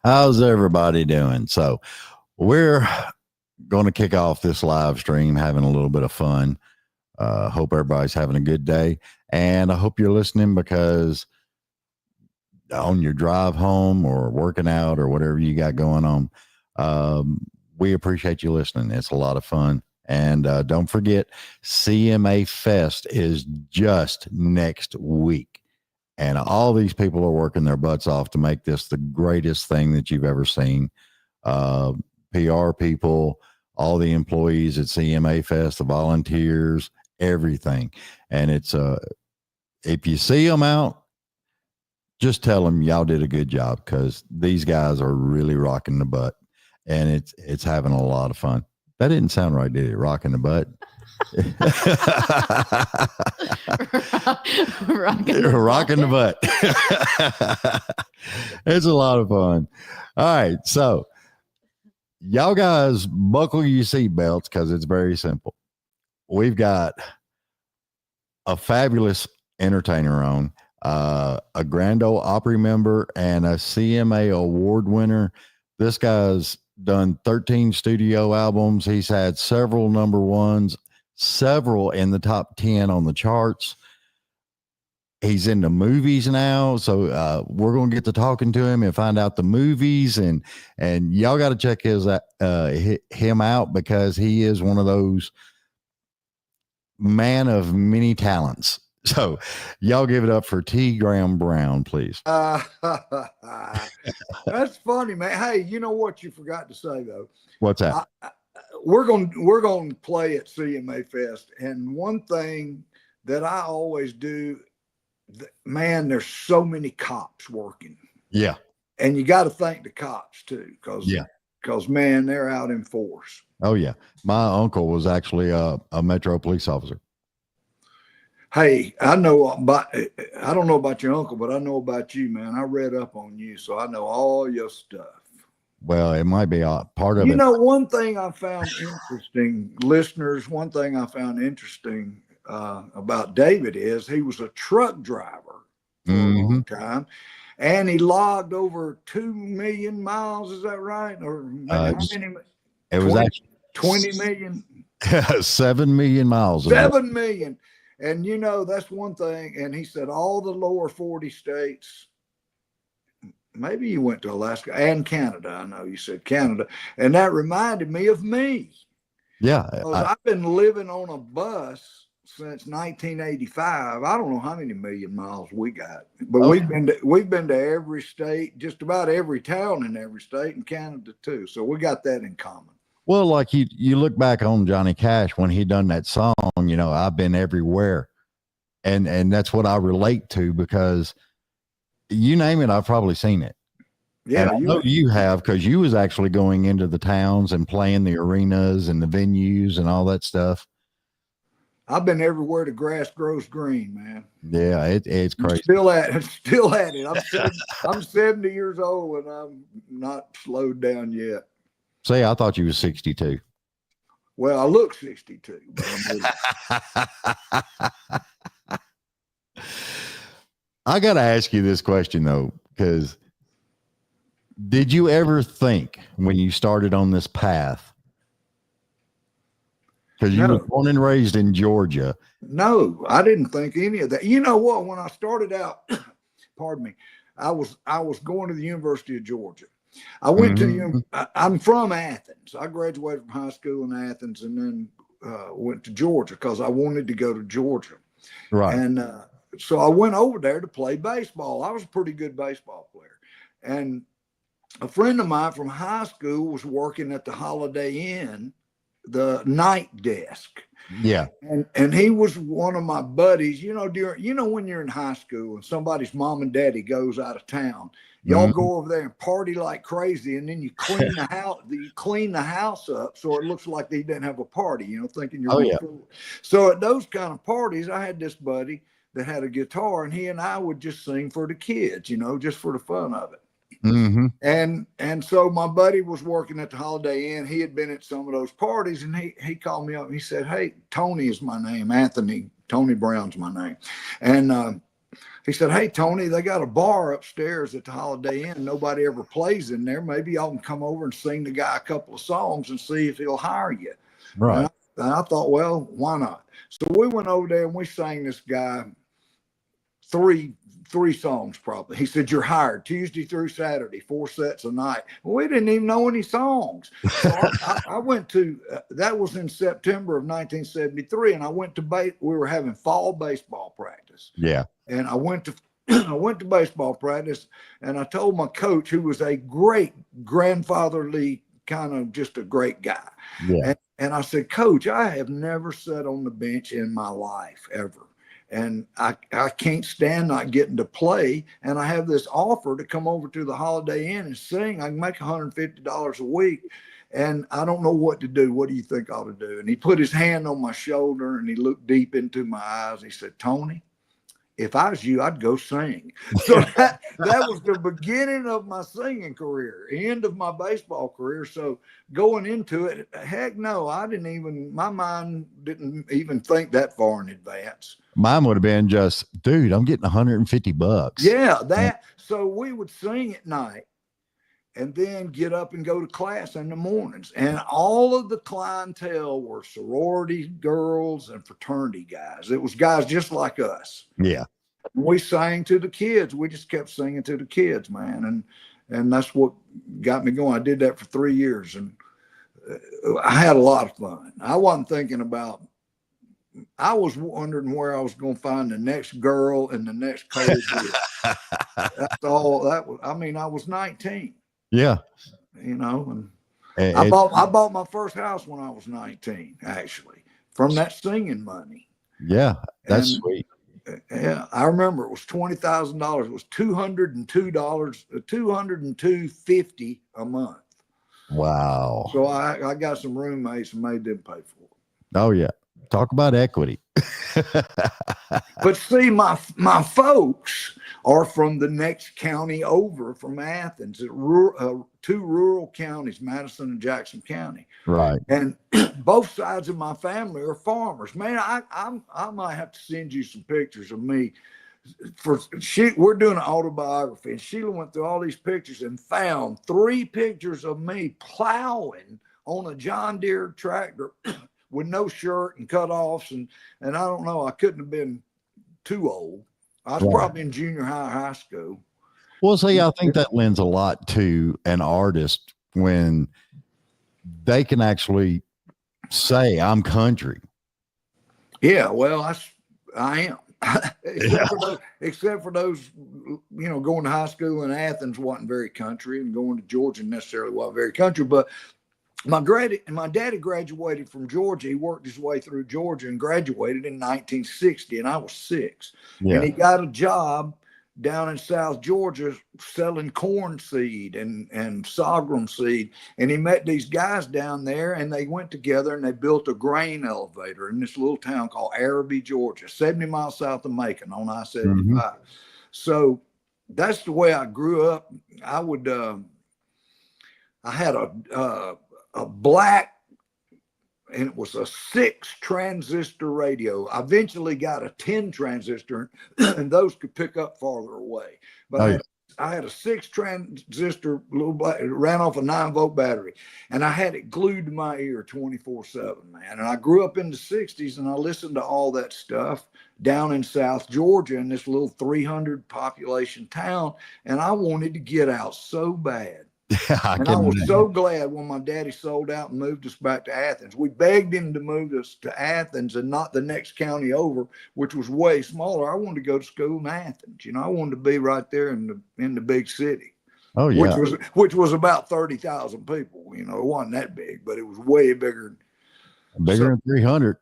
How's everybody doing? So, we're going to kick off this live stream, having a little bit of fun. Hope everybody's having a good day. And I hope you're listening because on your drive home or working out or whatever you got going on, we appreciate you listening. It's a lot of fun. And don't forget, CMA Fest is just next week. And all these people are working their butts off to make this the greatest thing that you've ever seen. PR people, all the employees at CMA Fest, the volunteers, everything. And it's if you see them out, just tell them y'all did a good job because these guys are really rocking the butt, and it's having a lot of fun. That didn't sound right, did it? Rocking the butt. Rocking the butt. It's a lot of fun. All right, so y'all guys buckle your seatbelts because it's very simple. We've got a fabulous entertainer on, a Grand Ole Opry member and a CMA award winner. This guy's done 13 studio albums. He's had several number ones, several in the top 10 on the charts. He's in the movies now, so we're going to get to talking to him and find out the movies, and y'all got to check him out because he is one of those man of many talents. So y'all give it up for T. Graham Brown, please. That's funny, man. Hey, you know what you forgot to say though? What's that? We're going to play at CMA Fest, and one thing that I always do, man, there's so many cops working. Yeah, and you got to thank the cops too, because man, they're out in force. Oh yeah, my uncle was actually a Metro police officer. Hey, I don't know about your uncle, but I know about you, man. I read up on you, so I know all your stuff. Well, it might be a part of it. You know, one thing I found interesting, listeners, one thing I found interesting about David is he was a truck driver for a long time, and he logged over 2 million miles. Is that right? Or how many? It was actually 20 million. 7 million miles. 7 million. And, you know, that's one thing. And he said all the lower 40 states, maybe you went to Alaska and Canada. I know you said Canada. And that reminded me of me. Yeah. I've been living on a bus since 1985. I don't know how many million miles we got, but we've been to every state, just about every town in every state, and Canada too. So we got that in common. Well, like you look back on Johnny Cash when he done that song, you know, I've been everywhere. And that's what I relate to because you name it, I've probably seen it. Yeah. I know you have, because you was actually going into the towns and playing the arenas and the venues and all that stuff. I've been everywhere the grass grows green, man. Yeah, it's crazy. Still at it. I'm 70 years old and I'm not slowed down yet. Say, I thought you was 62. Well, I look 62. But I got to ask you this question, though, because did you ever think when you started on this path, because you were born and raised in Georgia? No, I didn't think any of that. You know what? When I started out, pardon me, I was going to the University of Georgia. I went to I'm from Athens. I graduated from high school in Athens and then went to Georgia because I wanted to go to Georgia. Right. And so I went over there to play baseball. I was a pretty good baseball player. And a friend of mine from high school was working at the Holiday Inn, the night desk. Yeah. And he was one of my buddies. You know, when you're in high school and somebody's mom and daddy goes out of town, y'all go over there and party like crazy, and then you clean the house. You clean the house up so it looks like they didn't have a party. You know, thinking you're cool. So at those kind of parties, I had this buddy that had a guitar, and he and I would just sing for the kids. You know, just for the fun of it. And so my buddy was working at the Holiday Inn. He had been at some of those parties, and he called me up and he said, "Hey, Tony is my name. Tony Brown's my name." And he said, "Hey, Tony, they got a bar upstairs at the Holiday Inn. Nobody ever plays in there. Maybe y'all can come over and sing the guy a couple of songs and see if he'll hire you." Right. And I thought, well, why not? So we went over there and we sang this guy three songs probably. He said, "You're hired Tuesday through Saturday, 4 sets a night." Well, we didn't even know any songs. So I went to, that was in September of 1973. And I went to, we were having fall baseball practice. Yeah. And I went to baseball practice, and I told my coach, who was a great grandfatherly kind of just a great guy. Yeah. And I said, "Coach, I have never sat on the bench in my life ever. And I can't stand not getting to play. And I have this offer to come over to the Holiday Inn and sing. I can make $150 a week. And I don't know what to do. What do you think I ought to do?" And he put his hand on my shoulder and he looked deep into my eyes. He said, "Tony, if I was you, I'd go sing." So that was the beginning of my singing career, end of my baseball career. So going into it, heck no, my mind didn't even think that far in advance. Mine would have been just, dude, I'm getting $150. Yeah, so we would sing at night and then get up and go to class in the mornings. And all of the clientele were sorority girls and fraternity guys. It was guys just like us. Yeah. We sang to the kids. We just kept singing to the kids, man. And that's what got me going. I did that for 3 years, and I had a lot of fun. I wasn't thinking about, I was wondering where I was going to find the next girl and the next cold beer. That's all that was. I mean, I was 19. Yeah. You know, and I bought my first house when I was 19, actually, from that singing money. Yeah, that's sweet. Yeah, I remember it was $20,000. It was $202.50 a month. Wow. So I got some roommates and made them pay for it. Oh yeah, talk about equity. But see, my folks are from the next county over from Athens, two rural counties, Madison and Jackson County. Right. And both sides of my family are farmers. Man, I might have to send you some pictures of me. We're doing an autobiography, and Sheila went through all these pictures and found 3 pictures of me plowing on a John Deere tractor with no shirt and cutoffs, and I don't know, I couldn't have been too old. I was probably in junior high school. Well, see, I think that lends a lot to an artist when they can actually say, "I'm country." Yeah, well, I am. except for those, you know, going to high school in Athens wasn't very country, and going to Georgia necessarily wasn't very country. But my daddy graduated from Georgia. He worked his way through Georgia and graduated in 1960, and I was 6. Yeah. And he got a job down in South Georgia selling corn seed and sorghum seed. And he met these guys down there, and they went together and they built a grain elevator in this little town called Araby, Georgia, 70 miles south of Macon on I-75. Mm-hmm. So that's the way I grew up. I had a black, and it was a 6 transistor radio. I eventually got a 10 transistor, and those could pick up farther away. But I had a 6 transistor little black, it ran off a 9-volt battery, and I had it glued to my ear 24/7, man. And I grew up in the 60s, and I listened to all that stuff down in South Georgia in this little 300 population town, and I wanted to get out so bad. I was so glad when my daddy sold out and moved us back to Athens. We begged him to move us to Athens and not the next county over, which was way smaller. I wanted to go to school in Athens. You know, I wanted to be right there in the big city. Oh yeah, which was about 30,000 people. You know, it wasn't that big, but it was way bigger. Bigger than 300.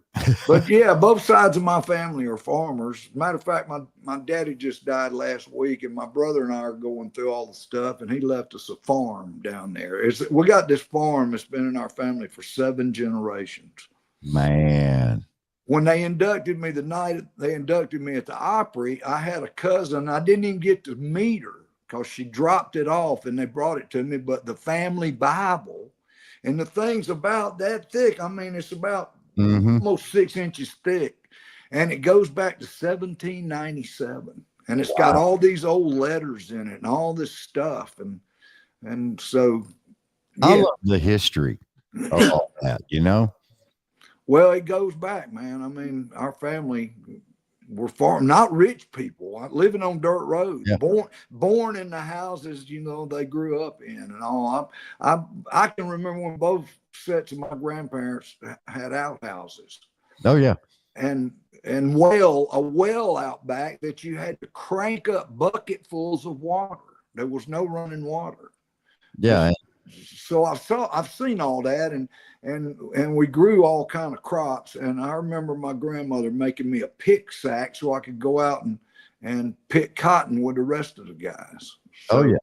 But yeah, both sides of my family are farmers. Matter of fact, my daddy just died last week, and my brother and I are going through all the stuff, and he left us a farm down there. We got this farm that's been in our family for 7 generations. Man. When they inducted me, the night they inducted me at the Opry, I had a cousin. I didn't even get to meet her because she dropped it off, and they brought it to me. But the family Bible, and the thing's about that thick. I mean, it's about almost 6 inches thick, and it goes back to 1797. and it's got all these old letters in it and all this stuff, and so I yeah. love the history of all that, you know? Well, it goes back, man. I mean, our family were not rich people, living on dirt roads, Yeah. born in the houses, you know, they grew up in and all. I can remember when both sets of my grandparents had outhouses. Oh yeah. And a well out back that you had to crank up bucketfuls of water. There was no running water. Yeah. So I've seen all that, and we grew all kind of crops. And I remember my grandmother making me a pick sack so I could go out and pick cotton with the rest of the guys. So Oh yeah.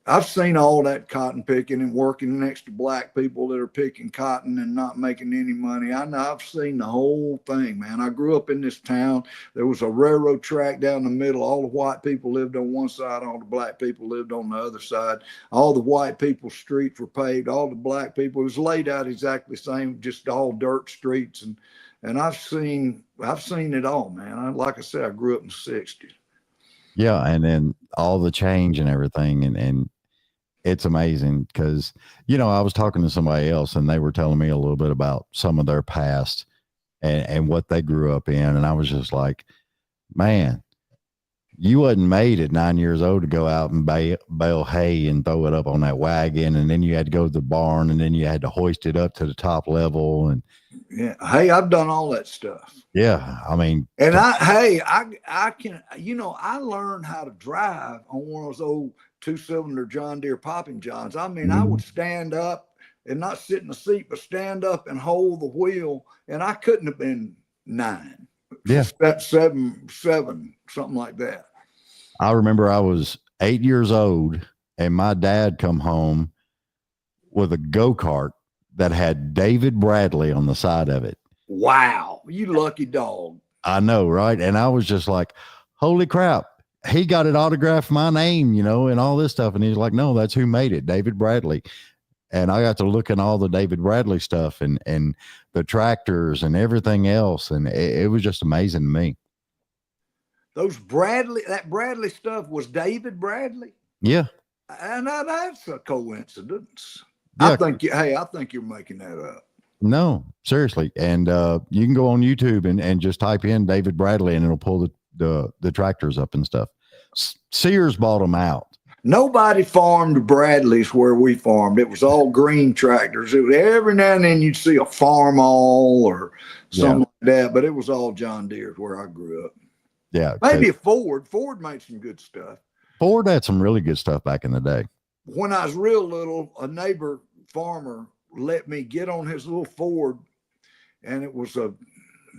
I've seen all that cotton picking and working next to black people that are picking cotton and not making any money. I know, I've seen the whole thing, man. I grew up in this town. There was a railroad track down the middle. All the white people lived on one side. All the black people lived on the other side. All the white people's streets were paved. All the black people, it was laid out exactly the same, just all dirt streets. And I've seen it all, man. Like I said, I grew up in the 60s. Yeah. And then all the change and everything. And it's amazing because, you know, I was talking to somebody else and they were telling me a little bit about some of their past and what they grew up in. And I was just like, man, you wasn't made at 9 years old to go out and bale hay and throw it up on that wagon. And then you had to go to the barn and then you had to hoist it up to the top level. And yeah, hey, I've done all that stuff. Yeah, I mean, and I can, you know, I learned how to drive on one of those old 2-cylinder John Deere Popping Johns. I mean, I would stand up and not sit in the seat, but stand up and hold the wheel. And I couldn't have been 9, yeah, 7, something like that. I remember I was 8 years old and my dad come home with a go-kart that had David Bradley on the side of it. Wow, you lucky dog. I know, right? And I was just like, holy crap. He got it autographed my name, you know, and all this stuff. And he's like, no, that's who made it, David Bradley. And I got to look at all the David Bradley stuff and the tractors and everything else. And it was just amazing to me. That Bradley stuff was David Bradley. Yeah. And that's a coincidence. Yeah. I think you're making that up. No, seriously. And you can go on YouTube and just type in David Bradley and it'll pull the tractors up and stuff. Sears bought them out. Nobody farmed Bradley's where we farmed. It was all green tractors. It was every now and then you'd see a Farmall or something like that, but it was all John Deere where I grew up. Yeah. Maybe a Ford. Ford made some good stuff. Ford had some really good stuff back in the day. When I was real little, a neighbor farmer let me get on his little Ford, and it was a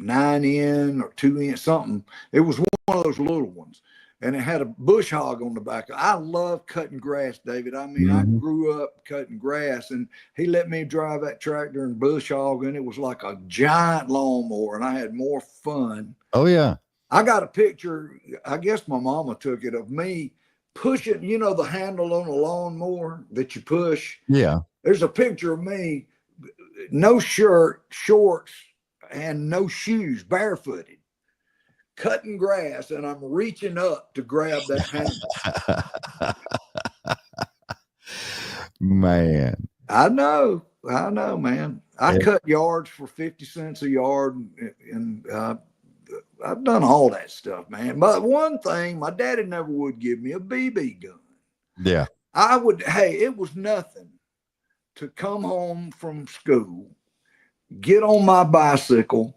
9N or 2N something. It was one of those little ones, and it had a bush hog on the back. I love cutting grass, David. I mean, I grew up cutting grass, and he let me drive that tractor and bush hog, and it was like a giant lawnmower, and I had more fun. Oh yeah. I got a picture, I guess my mama took it, of me pushing, you know, the handle on a lawnmower that you push. Yeah. There's a picture of me, no shirt, shorts, and no shoes, barefooted, cutting grass, and I'm reaching up to grab that handle. Man. I know, man. I cut yards for 50 cents a yard, and I've done all that stuff, man. But one thing, my daddy never would give me a BB gun. Yeah. It was nothing to come home from school, get on my bicycle,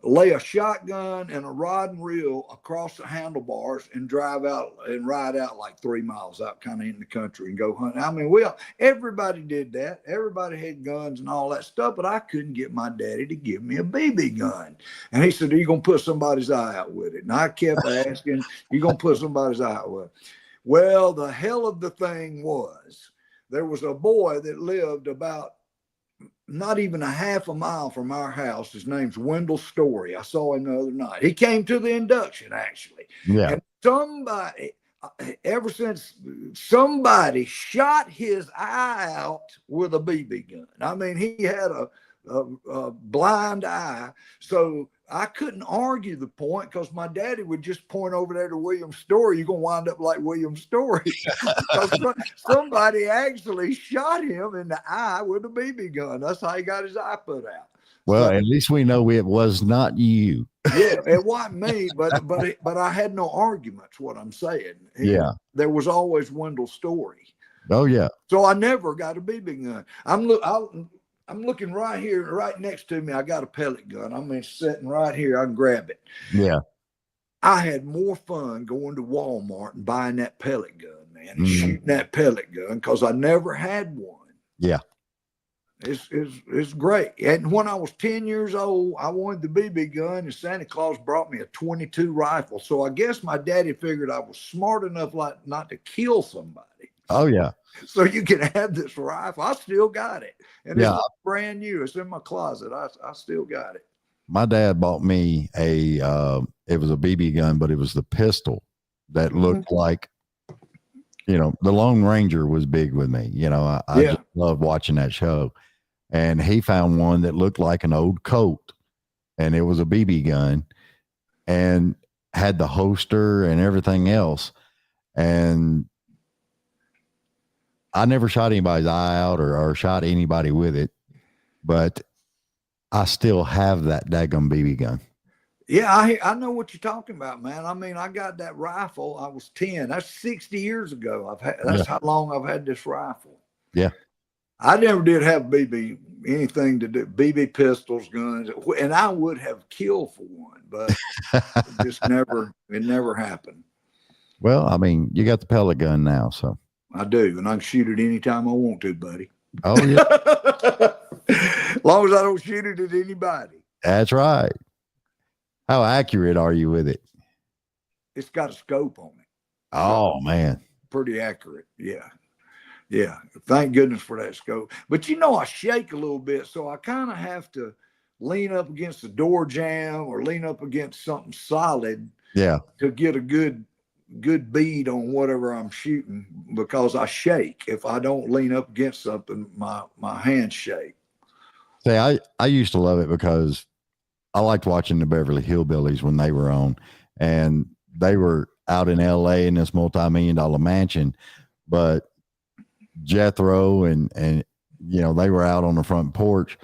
lay a shotgun and a rod and reel across the handlebars and drive out and ride out like 3 miles out kind of in the country and go hunting. I mean, everybody did that. Everybody had guns and all that stuff, but I couldn't get my daddy to give me a BB gun. And he said, are you going to put somebody's eye out with it? And I kept asking, you going to put somebody's eye out with it? Well, the hell of the thing was, there was a boy that lived about not even a half a mile from our house. His name's Wendell Story. I saw him the other night. He came to the induction, actually. Yeah. And somebody shot his eye out with a BB gun. I mean, he had blind eye. So I couldn't argue the point because my daddy would just point over there to William Story. You're going to wind up like William Story. Somebody actually shot him in the eye with a BB gun. That's how he got his eye put out. Well, at least we know it was not you. Yeah, it wasn't me, but I had no arguments. What I'm saying, there was always Wendell Story. Oh yeah. So I never got a BB gun. I'm looking right here, right next to me. I got a pellet gun. I mean, sitting right here. I can grab it. Yeah. I had more fun going to Walmart and buying that pellet gun, man, and shooting that pellet gun because I never had one. Yeah. It's great. And when I was 10 years old, I wanted the BB gun, and Santa Claus brought me a 22 rifle. So I guess my daddy figured I was smart enough like not to kill somebody. Oh yeah. So you can have this rifle. I still got it, and it's brand new. It's in my closet. I still got it. My dad bought me it was a BB gun, but it was the pistol that looked like, the Lone Ranger was big with me. I just loved watching that show. And he found one that looked like an old Colt, and it was a BB gun and had the holster and everything else. And I never shot anybody's eye out or shot anybody with it, but I still have that daggum BB gun. Yeah, I know what you're talking about, man. I mean, I got that rifle. I was 10. That's 60 years ago. That's how long I've had this rifle. Yeah. I never did have anything to do, BB pistols, guns, and I would have killed for one, but it never happened. Well, I mean, you got the pellet gun now, so. I do, and I can shoot it anytime I want to, buddy. Oh, yeah. As long as I don't shoot it at anybody. That's right. How accurate are you with it? It's got a scope on it. Oh, man. Pretty accurate, yeah. Yeah, thank goodness for that scope. But I shake a little bit, so I kind of have to lean up against the door jamb or lean up against something solid. Yeah. To get a good bead on whatever I'm shooting, because I shake. If I don't lean up against something, my hands shake. See, I used to love it because I liked watching the Beverly Hillbillies when they were on, and they were out in LA in this multi-million-dollar mansion, but Jethro and they were out on the front porch,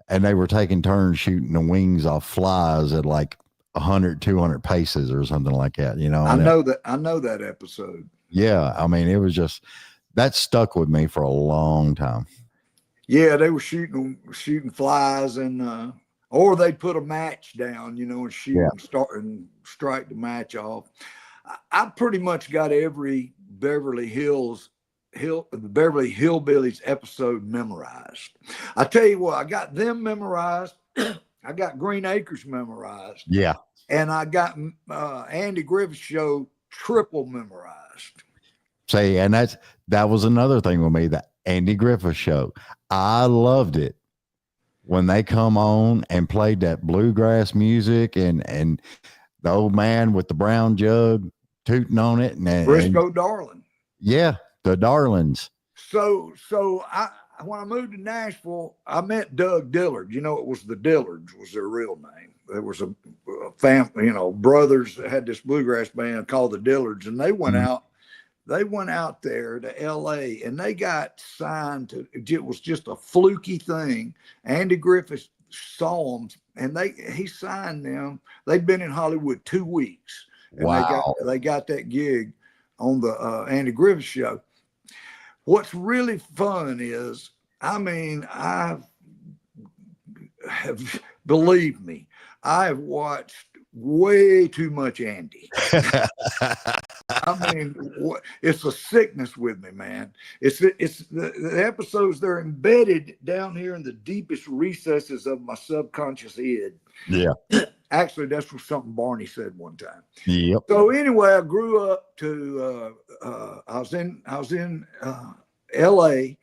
and they were taking turns shooting the wings off flies at like 100, 200 paces or something like that. I know that episode. Yeah. I mean, it was just, that stuck with me for a long time. Yeah. They were shooting flies, and, or they'd put a match down, and shoot and start and strike the match off. I pretty much got every Beverly Hillbillies episode memorized. I tell you what, I got them memorized. I got Green Acres memorized. Yeah. And I got Andy Griffith Show triple memorized. See, and that was another thing with me, the Andy Griffith Show. I loved it when they come on and played that bluegrass music and the old man with the brown jug tooting on it. And Briscoe Darling. Yeah, the Darlings. So when I moved to Nashville, I met Doug Dillard. It was the Dillards was their real name. There was a family, brothers that had this bluegrass band called the Dillards, and they went out. They went out there to L.A. and they got signed to. It was just a fluky thing. Andy Griffith saw them, and he signed them. They'd been in Hollywood 2 weeks. And wow! They got that gig on the Andy Griffith Show. What's really fun is, believe me, I've watched way too much Andy. It's a sickness with me, man. It's the episodes, they're embedded down here in the deepest recesses of my subconscious head. Yeah. Actually, that's something Barney said one time. Yep. So anyway, I grew up to I was in L.A.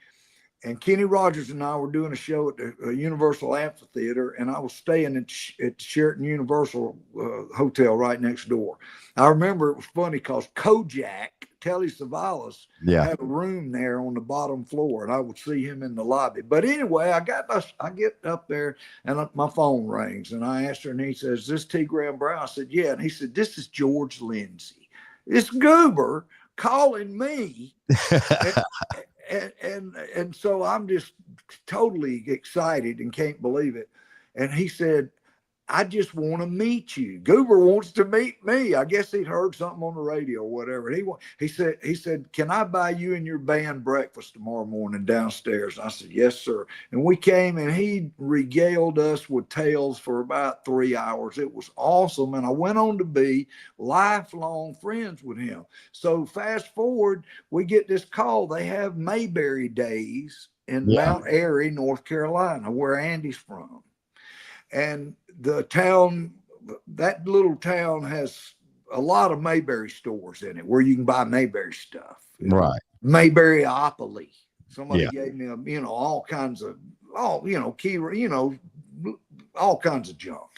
and Kenny Rogers and I were doing a show at the Universal Amphitheater, and I was staying at Sheraton Universal Hotel right next door. I remember it was funny because Kojak Telly Savalas Yeah. had a room there on the bottom floor, and I would see him in the lobby. But anyway, I get up there, and my phone rings, and I asked her, and he says, "Is this T. Graham Brown?" I said, "Yeah," and he said, "This is George Lindsay. It's Goober calling me." And so I'm just totally excited and can't believe it. And he said, "I just want to meet you. Goober wants to meet me." I guess he'd heard something on the radio or whatever. He said, "Can I buy you and your band breakfast tomorrow morning downstairs?" And I said, "Yes, sir." And we came, and he regaled us with tales for about 3 hours. It was awesome. And I went on to be lifelong friends with him. So fast forward, we get this call. They have Mayberry Days in Mount Airy, North Carolina, where Andy's from. And the town, that little town, has a lot of Mayberry stores in it where you can buy Mayberry stuff. Right. Mayberryopoly. Somebody gave me all kinds of, all kinds of junk.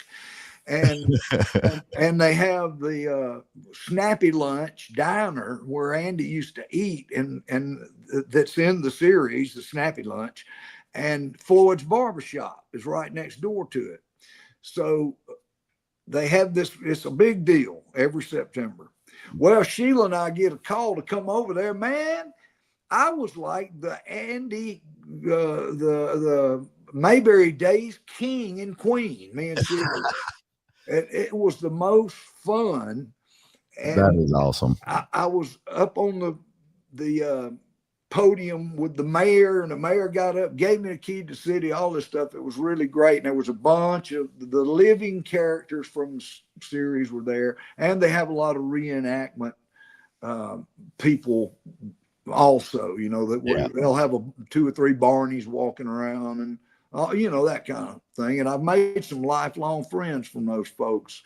And they have the Snappy Lunch diner where Andy used to eat, and that's in the series, the Snappy Lunch. And Floyd's Barbershop is right next door to it. So they have this, it's a big deal every September. Well, Sheila and I get a call to come over there. Man, I was like the Andy, the Mayberry Days king and queen, me and Sheila. It was the most fun. And that is awesome. I was up on the podium with the mayor, and the mayor got up, gave me the key to the city, all this stuff. It was really great. And there was a bunch of the living characters from the series were there, and they have a lot of reenactment people also, they'll have 2 or 3 Barneys walking around, and that kind of thing. And I've made some lifelong friends from those folks.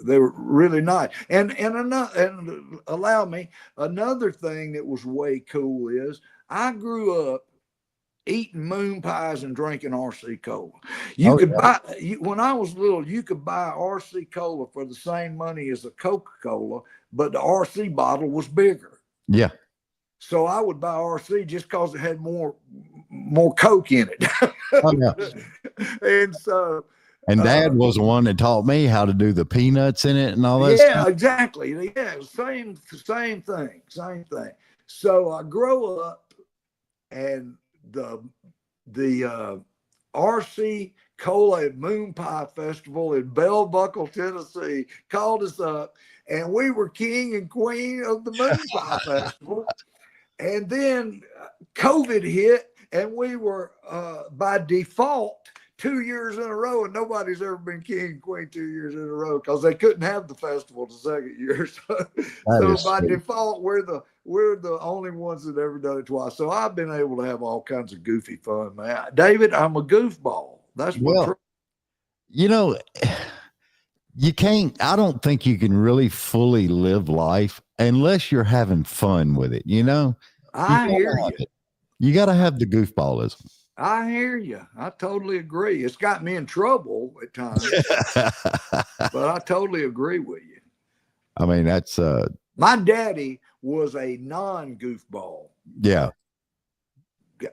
They were really nice. And allow me, another thing that was way cool is I grew up eating moon pies and drinking RC Cola. When I was little, you could buy RC Cola for the same money as a Coca-Cola, but the RC bottle was bigger. Yeah. So I would buy RC just because it had more Coke in it. Oh, yeah. And so. And Dad was the one that taught me how to do the peanuts in it and all that stuff. Yeah, exactly. Yeah, same thing. So I grow up, and the RC Cola and Moon Pie Festival in Bell Buckle, Tennessee called us up, and we were king and queen of the Moon Pie Festival. And then COVID hit, and we were by default 2 years in a row, and nobody's ever been king and queen 2 years in a row because they couldn't have the festival the second year. So by default, we're the only ones that ever done it twice. So I've been able to have all kinds of goofy fun, man. David, I'm a goofball. That's what. You can't. I don't think you can really fully live life unless you're having fun with it. I hear you. You got to have the goofballism. I hear you. I totally agree. It's got me in trouble at times, but I totally agree with you. I mean, that's my daddy was a non-goofball. Yeah.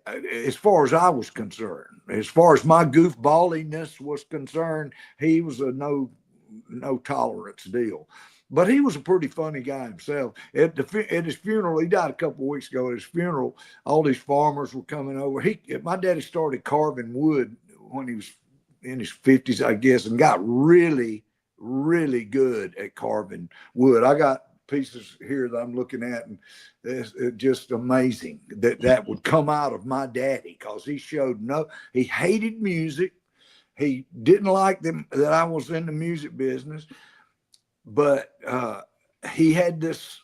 As far as I was concerned, as far as my goofballiness was concerned, he was a no tolerance deal. But he was a pretty funny guy himself. At his funeral, he died a couple of weeks ago. At his funeral, all these farmers were coming over. My daddy started carving wood when he was in his 50s, I guess, and got really, really good at carving wood. I got pieces here that I'm looking at, and it's just amazing that would come out of my daddy, because he he hated music. He didn't like that I was in the music business. But he had this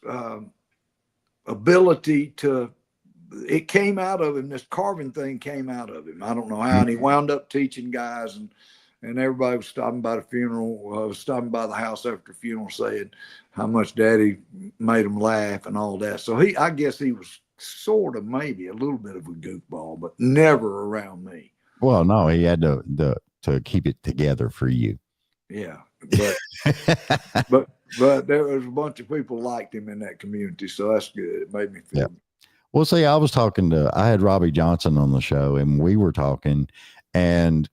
ability it came out of him. This carving thing came out of him. I don't know how. And he wound up teaching guys, and everybody was stopping by the funeral, was stopping by the house after the funeral, saying how much Daddy made him laugh and all that. So I guess he was sort of maybe a little bit of a goofball, but never around me. Well, no, he had to keep it together for you. Yeah. But But there was a bunch of people liked him in that community, so that's good. It made me feel. Yeah. Well, see, I had Robbie Johnson on the show, and we were talking, and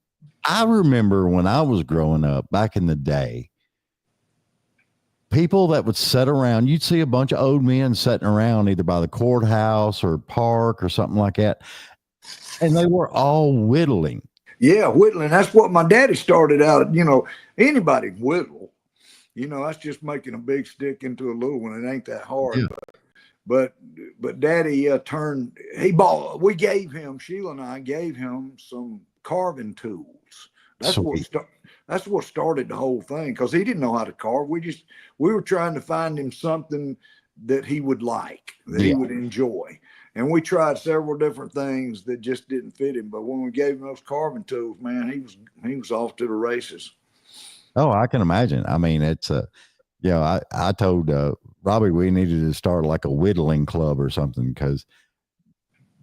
I remember when I was growing up back in the day, people that would sit around, you'd see a bunch of old men sitting around either by the courthouse or park or something like that, and they were all whittling. Yeah, whittling. That's what my daddy started out. Anybody can whittle. That's just making a big stick into a little one. It ain't that hard. Yeah. But Daddy we gave him, Sheila and I gave him some carving tools. That's what started the whole thing, because he didn't know how to carve. We were trying to find him something that he would like, that he would enjoy. And we tried several different things that just didn't fit him. But when we gave him those carving tools, man, he was off to the races. Oh, I can imagine. I mean, it's I told Robbie we needed to start like a whittling club or something, because.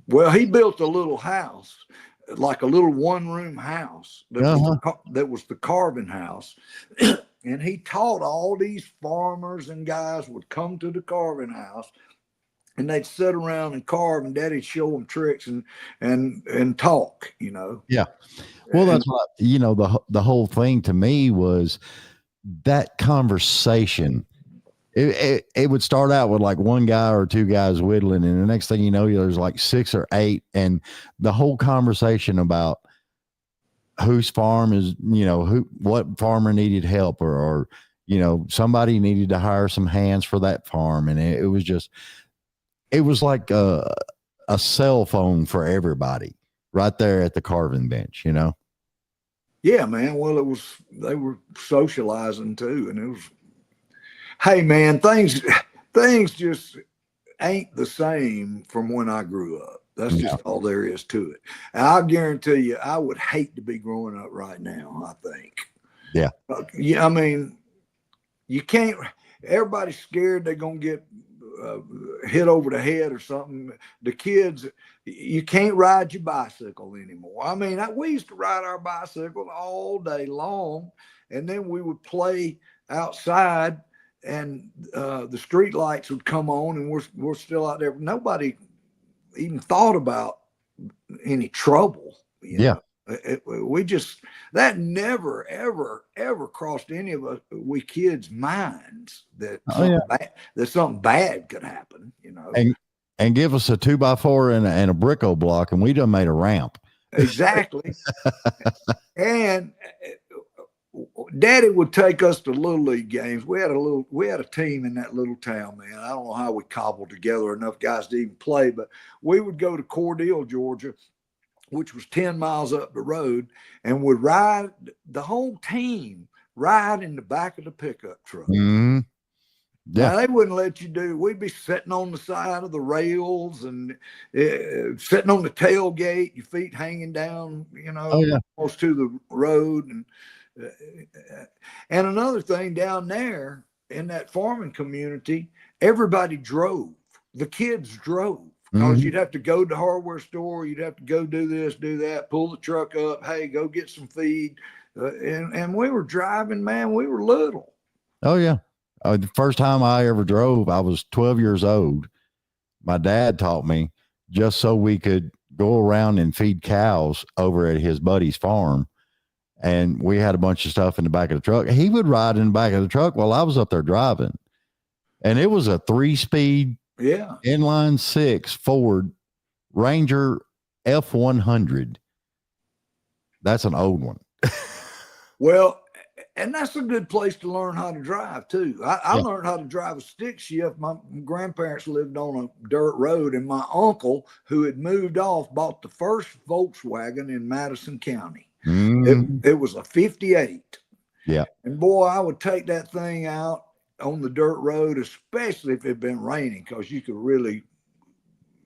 Well, he built a little house, like a little one-room house that was the carving house. And he taught all these farmers and guys would come to the carving house, and they'd sit around and carve, and Daddy'd show them tricks and talk, Yeah. Well, that's what, the whole thing to me was that conversation. It would start out with like one guy or two guys whittling, and the next thing you know, there's like 6 or 8, and the whole conversation about whose farm is, what farmer needed help, or somebody needed to hire some hands for that farm, and it was like a cell phone for everybody right there at the carving bench, Yeah, man. Well, they were socializing too, and it was. Hey, man, things just ain't the same from when I grew up. That's just all there is to it. And I guarantee you, I would hate to be growing up right now, I think. Yeah. I mean, you can't, everybody's scared they're going to get hit over the head or something. The kids, you can't ride your bicycle anymore. I mean, we used to ride our bicycle all day long, and then we would play outside, and the street lights would come on, and we're still out there. Nobody even thought about any trouble. Yeah. That never, ever, ever crossed any of us, we kids' minds that something bad could happen, And give us a 2x4 and a Bricko block, and we done made a ramp. Exactly. And Daddy would take us to little league games. We had a team in that little town, man. I don't know how we cobbled together enough guys to even play, but we would go to Cordele, Georgia, which was 10 miles up the road, and would ride the whole team ride in the back of the pickup truck. Mm-hmm. Yeah, now, they wouldn't let you do. We'd be sitting on the side of the rails and sitting on the tailgate, your feet hanging down, almost to the road. And another thing, down there in that farming community, everybody drove. The kids drove, because you'd have to go to the hardware store, you'd have to go do this, do that, pull the truck up, hey, go get some feed. And we were driving, man, we were little. Oh, yeah. The first time I ever drove, I was 12 years old. My dad taught me, just so we could go around and feed cows over at his buddy's farm. And we had a bunch of stuff in the back of the truck. He would ride in the back of the truck while I was up there driving. And it was a 3-speed inline 6 Ford Ranger F100. That's an old one. Well, and that's a good place to learn how to drive too. I learned how to drive a stick shift. My grandparents lived on a dirt road, and my uncle, who had moved off, bought the first Volkswagen in Madison County. It was a 58. Yeah. And boy, I would take that thing out on the dirt road, especially if it had been raining, because you could really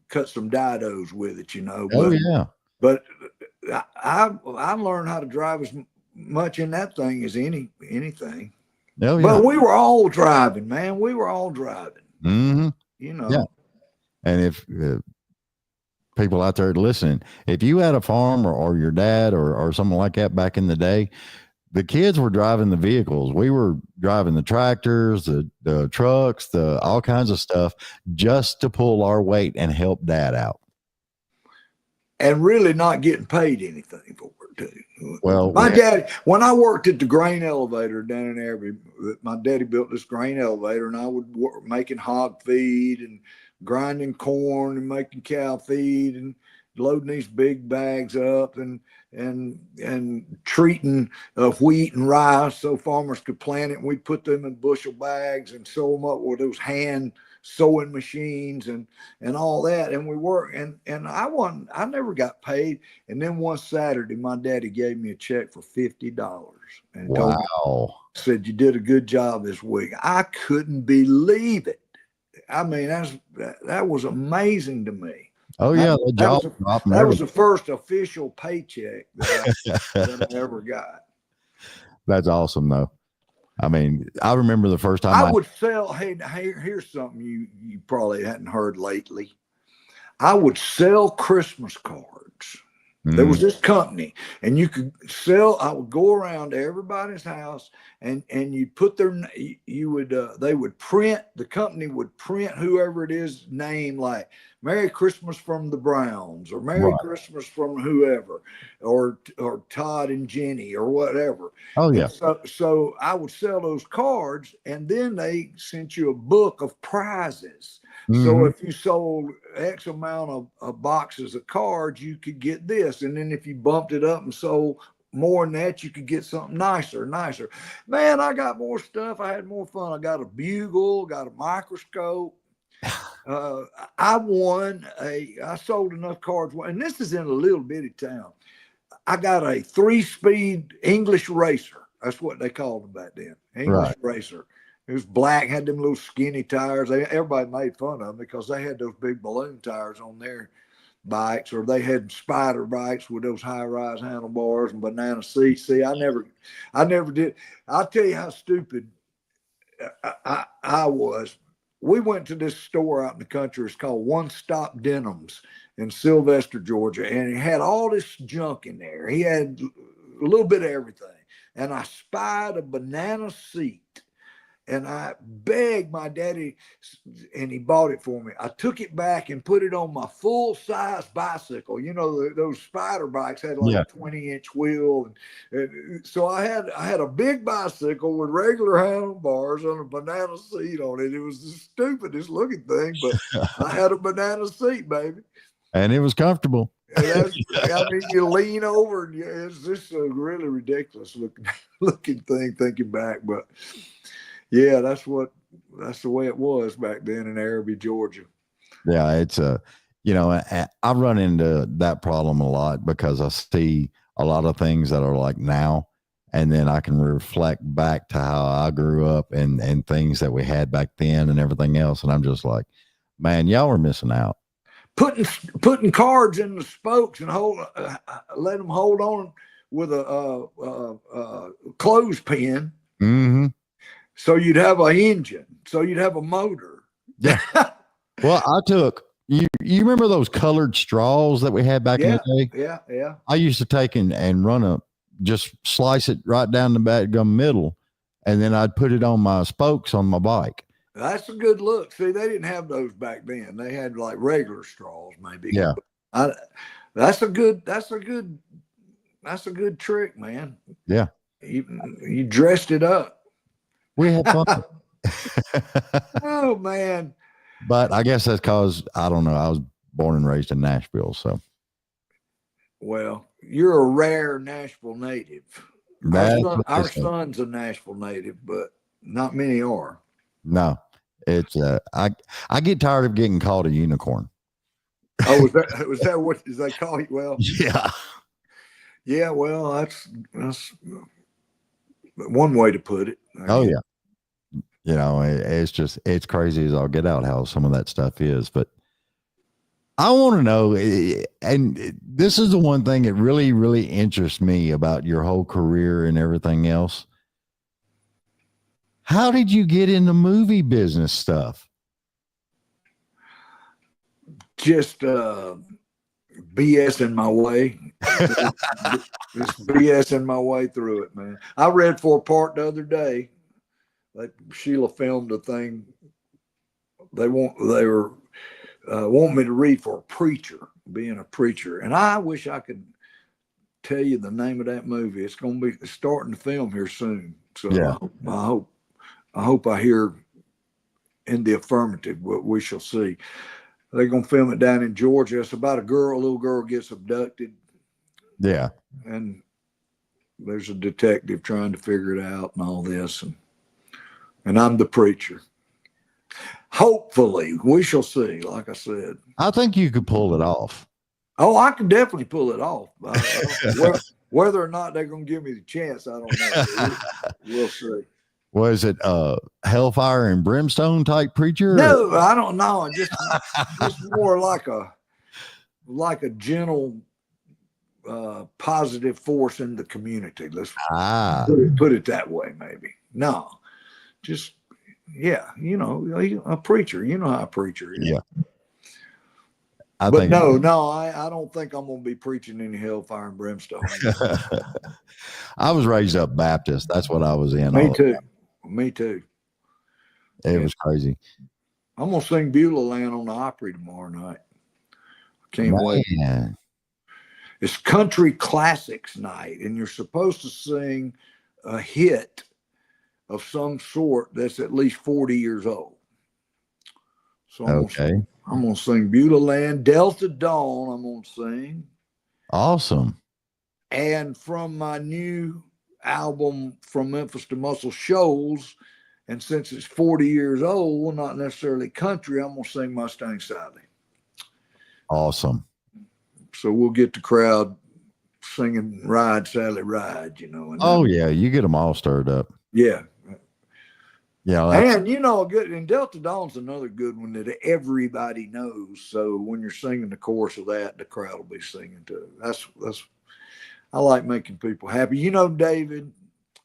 cut some didos with it, But I learned how to drive as much in that thing as anything. Oh, yeah. But we were all driving, man. We were all driving. Mm-hmm. Yeah. And if people out there listening, if you had a farm or your dad or something like that back in the day, the kids were driving the vehicles. We were driving the tractors, the trucks, the all kinds of stuff just to pull our weight and help dad out. And really not getting paid anything for it too. Well, my daddy, when I worked at the grain elevator down in Abbey, my daddy built this grain elevator, and I would work making hog feed and grinding corn and making cow feed and loading these big bags up and treating wheat and rice so farmers could plant it. And we put them in bushel bags and sew them up with those hand sewing machines and all that. And we worked, and I never got paid. And then one Saturday, my daddy gave me a check for $50 and wow, said, "You did a good job this week." I couldn't believe it. I mean, that was amazing to me. Oh yeah, that was the first official paycheck that I ever got. That's awesome, though. I mean, I remember the first time I would sell. Hey, here's something you probably hadn't heard lately. I would sell Christmas cards. There was this company, and you could sell. I would go around to everybody's house, and you put they would print. The company would print whoever it is name, like "Merry Christmas from the Browns" or "Merry Christmas from whoever," or Todd and Jenny or whatever. Oh yeah. So I would sell those cards, and then they sent you a book of prizes. So if you sold X amount of boxes of cards, you could get this. And then if you bumped it up and sold more than that, you could get something nicer. Man, I got more stuff. I had more fun. I got a bugle, got a microscope. I sold enough cards. And this is in a little bitty town. I got a 3-speed English racer. That's what they called them back then. English racer. It was black, had them little skinny tires. Everybody made fun of them because they had those big balloon tires on their bikes, or they had spider bikes with those high-rise handlebars and banana seats. See, I never did. I'll tell you how stupid I was. We went to this store out in the country. It's called One Stop Denims in Sylvester, Georgia, and it had all this junk in there. He had a little bit of everything, and I spied a banana seat. And I begged my daddy, and he bought it for me. I took it back and put it on my full-size bicycle. You know, those spider bikes had like a 20-inch wheel. And so I had a big bicycle with regular handlebars on a banana seat on it. It was the stupidest looking thing, but I had a banana seat, baby. And it was comfortable. I mean, you lean over, and it's just a really ridiculous looking thing thinking back, but yeah, that's the way it was back then in Araby, Georgia. Yeah, it's I run into that problem a lot because I see a lot of things that are like now, and then I can reflect back to how I grew up and things that we had back then and everything else, and I'm just like, man, y'all were missing out. Putting cards in the spokes and let them hold on with a clothespin. Mm-hmm. So you'd have an engine. So you'd have a motor. Yeah. Well, I took you remember those colored straws that we had back in the day? Yeah. I used to take and just slice it right down the back middle, and then I'd put it on my spokes on my bike. That's a good look. See, they didn't have those back then. They had like regular straws, maybe. Yeah. That's a good trick, man. Yeah. You dressed it up. We had fun. Oh man. But I guess that's because I don't know. I was born and raised in Nashville, so. Well, you're a rare Nashville native. Our son's a Nashville native, but not many are. No, it's I get tired of getting called a unicorn. Oh, was that what they call you? Well, yeah. Well, that's one way to put it. Oh yeah. You know, it's crazy as I'll get out how some of that stuff is. But I want to know, and this is the one thing that really, really interests me about your whole career and everything else. How did you get into movie business stuff? Just BSing my way. Just BSing my way through it, man. I read for a part the other day. Like Sheila filmed a thing. They were want me to read for a preacher, being a preacher, and I wish I could tell you the name of that movie. It's going to be starting to film here soon. So Yeah. I hope I hear in the affirmative, but we shall see. They're going to film it down in Georgia. It's about a little girl gets abducted. Yeah. And there's a detective trying to figure it out and all this. And I'm the preacher. Hopefully, we shall see, like I said. I think you could pull it off. Oh, I can definitely pull it off. Whether or not they're going to give me the chance, I don't know. We'll see. Was it hellfire and brimstone type preacher? No, I don't know. Just more like a gentle, positive force in the community. Let's put it that way, maybe. No, just a preacher. You know how a preacher is. Yeah. I don't think I'm going to be preaching any hellfire and brimstone. I was raised up Baptist. That's what I was in. Me too. It was crazy. I'm going to sing Beulah Land on the Opry tomorrow night. I can't wait. It's country classics night, and you're supposed to sing a hit of some sort that's at least 40 years old. So I'm going to sing Beulah Land, Delta Dawn, I'm going to sing. Awesome. And from my new album, From Memphis to Muscle Shoals, and since it's 40 years old, well, not necessarily country, I'm going to sing Mustang Sally. Awesome. So we'll get the crowd singing Ride, Sally, Ride, yeah, you get them all stirred up. Yeah. Yeah. And, and Delta Dawn's another good one that everybody knows. So when you're singing the chorus of that, the crowd will be singing too. I like making people happy. David,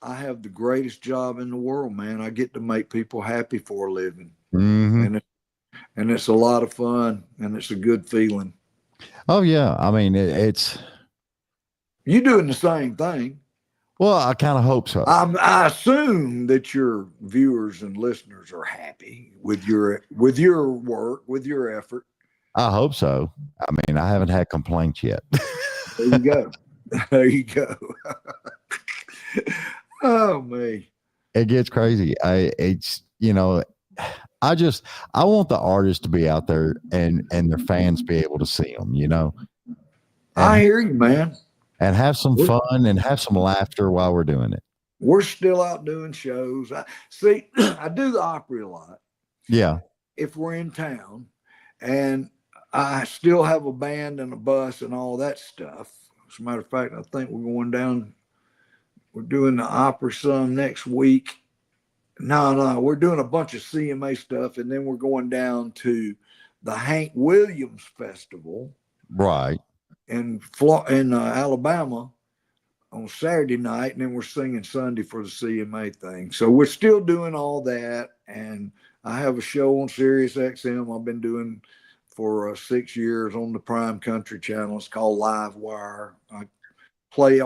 I have the greatest job in the world, man. I get to make people happy for a living. Mm-hmm. And it's a lot of fun, and it's a good feeling. Oh, yeah. I mean, it's... You're doing the same thing. Well, I kind of hope so. I assume that your viewers and listeners are happy with your work, with your effort. I hope so. I mean, I haven't had complaints yet. There you go. There you go. Oh, me. It gets crazy. I want the artists to be out there and their fans be able to see them, I hear you, man. And have some fun and have some laughter while we're doing it. We're still out doing shows. I do the Opry a lot. Yeah. If we're in town, and I still have a band and a bus and all that stuff. As a matter of fact, I think we're doing the Opry some next week. No, we're doing a bunch of CMA stuff, and then we're going down to the Hank Williams Festival. Right. In Alabama on Saturday night, and then we're singing Sunday for the CMA thing. So we're still doing all that, and I have a show on Sirius XM I've been doing for 6 years on the Prime Country Channel. It's called Live Wire. I play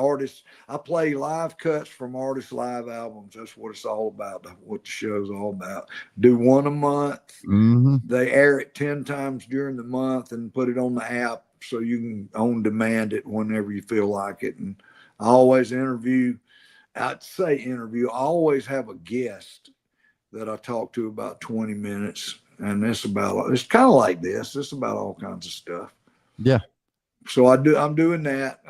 live cuts from artists' live albums. That's what it's all about, what the show's all about. Do one a month. Mm-hmm. They air it 10 times during the month and put it on the app, so you can on demand it whenever you feel like it. And I always I always have a guest that I talk to about 20 minutes. And it's kind of like this. It's about all kinds of stuff. Yeah. So I'm doing that.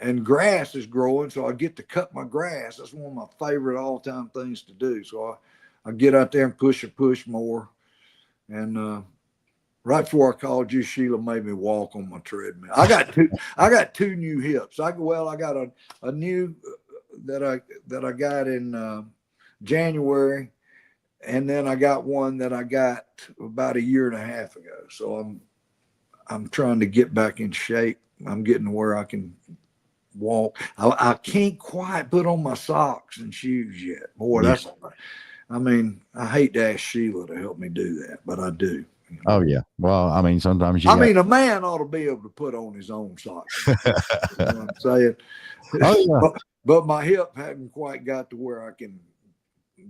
And grass is growing, so I get to cut my grass. That's one of my favorite all-time things to do. So I get out there and push more. And, right before I called you, Sheila made me walk on my treadmill. I got two new hips. I got a new that I got in January, and then I got one that I got about a year and a half ago. So I'm trying to get back in shape. I'm getting to where I can walk. I can't quite put on my socks and shoes yet. Boy, I hate to ask Sheila to help me do that, but I do. Oh yeah. Well, I mean, sometimes I mean, a man ought to be able to put on his own socks. You know what I'm saying? Oh yeah. But my hip hadn't quite got to where I can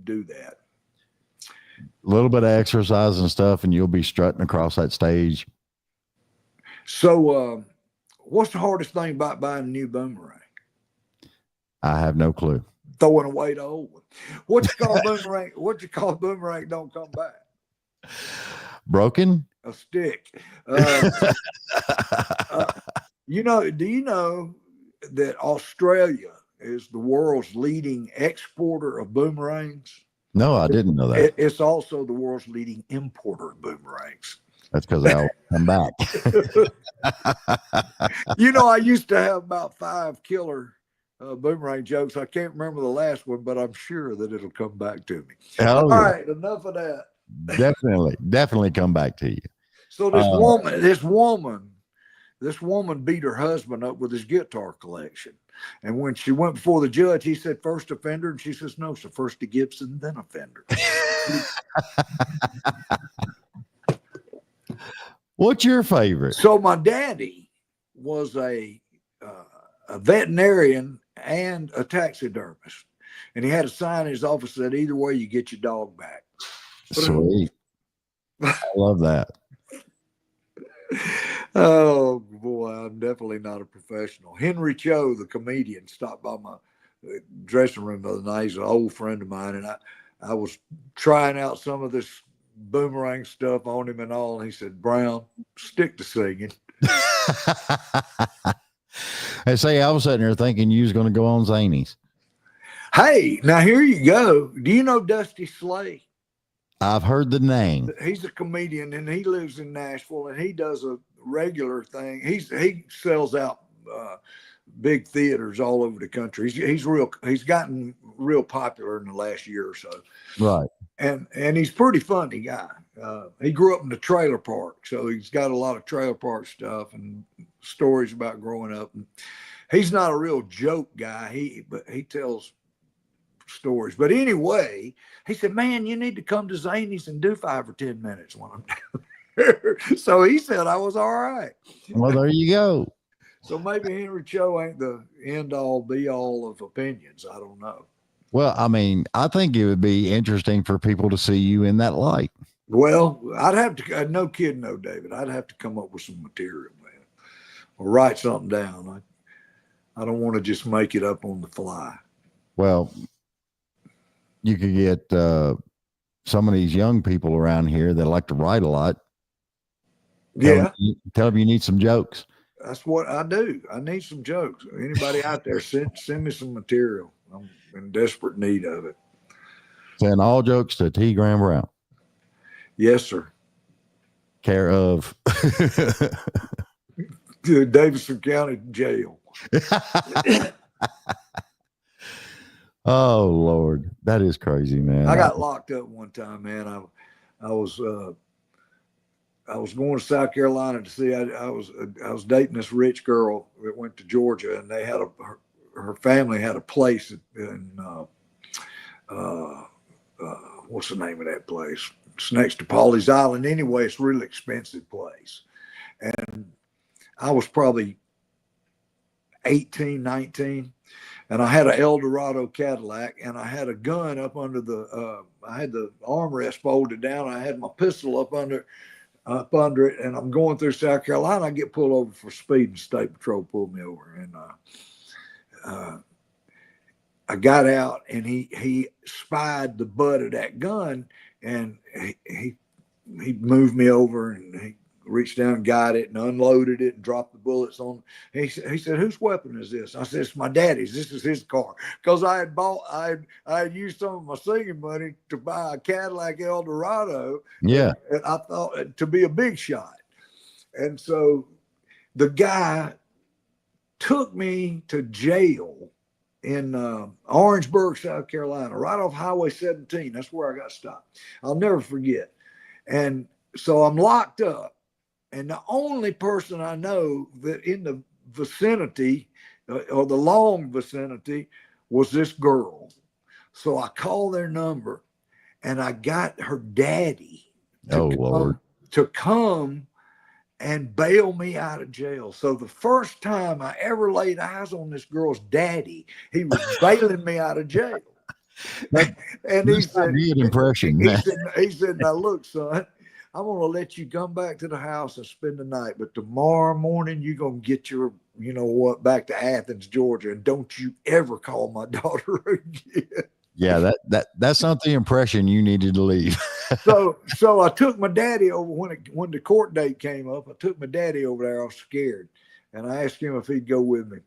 do that. A little bit of exercise and stuff, and you'll be strutting across that stage. So, what's the hardest thing about buying a new boomerang? I have no clue. Throwing away the old one. What you call boomerang? What you call boomerang don't come back? Broken? A stick. You know, do you know that Australia is the world's leading exporter of boomerangs? No, I didn't know that. It's also the world's leading importer of boomerangs. That's because I'll come back. You know, I used to have about 5 killer boomerang jokes. I can't remember the last one, but I'm sure that it'll come back to me. Oh, All right, enough of that. Definitely come back to you. So this woman beat her husband up with his guitar collection. And when she went before the judge, he said first offender, and she says no, so first to Gibson, then offender. What's your favorite? So my daddy was a veterinarian and a taxidermist, and he had a sign in his office that either way you get your dog back. Sweet. I love that. Oh boy, I'm definitely not a professional. Henry Cho, the comedian, stopped by my dressing room the other night. He's an old friend of mine, and I was trying out some of this boomerang stuff on him and all, and he said, Brown, stick to singing. Hey, say, I was sitting there thinking you was going to go on Zanies. Hey, now here you go. Do you know Dusty Slay? I've heard the name. He's a comedian, and he lives in Nashville, and he does a regular thing. He sells out big theaters all over the country. He's gotten real popular in the last year or so. Right. And he's a pretty funny guy. He grew up in the trailer park, so he's got a lot of trailer park stuff and stories about growing up. And he's not a real joke guy. But he tells stories. But anyway, he said, man, you need to come to Zanies and do 5 or 10 minutes when I'm down there. So he said I was all right. Well, there you go. So maybe Henry Cho ain't the end all be all of opinions. I don't know. Well, I mean, I think it would be interesting for people to see you in that light. Well, I'd have to, no kidding, no, David. I'd have to come up with some material, man, or write something down. I don't want to just make it up on the fly. Well, you could get some of these young people around here that like to write a lot. Tell them you need some jokes. That's what I do. I need some jokes. Anybody out there, send me some material. I'm in desperate need of it. Send all jokes to T. Graham Brown. Yes, sir. Care of Davidson County Jail. Oh Lord, that is crazy, man. I got locked up one time, man. I was going to South Carolina to see. I was dating this rich girl that went to Georgia, and they had her family had a place in what's the name of that place? It's next to Pawleys Island. Anyway, it's a really expensive place, and I was probably 18, 19. And I had an Eldorado Cadillac, and I had a gun up under I had the armrest folded down. I had my pistol up under it, and I'm going through South Carolina. I get pulled over for speed, and State Patrol pulled me over. And I got out, and he spied the butt of that gun, and he moved me over, and he reached down, got it, and unloaded it, and dropped the bullets on. He said, "Whose weapon is this?" I said, "It's my daddy's. This is his car." Because I had used some of my singing money to buy a Cadillac Eldorado. Yeah. And I thought to be a big shot. And so the guy took me to jail in Orangeburg, South Carolina, right off Highway 17. That's where I got stopped. I'll never forget. And so I'm locked up. And the only person I know that in the vicinity or the long vicinity was this girl. So I called their number, and I got her daddy to come and bail me out of jail. So the first time I ever laid eyes on this girl's daddy, he was bailing me out of jail. And he said, good impression. he said, now look, son, I'm going to let you come back to the house and spend the night, but tomorrow morning you're going to get your, you know what, back to Athens, Georgia, and don't you ever call my daughter again. Yeah, that's not the impression you needed to leave. So I took my daddy over when the court date came up. I took my daddy over there. I was scared, and I asked him if he'd go with me.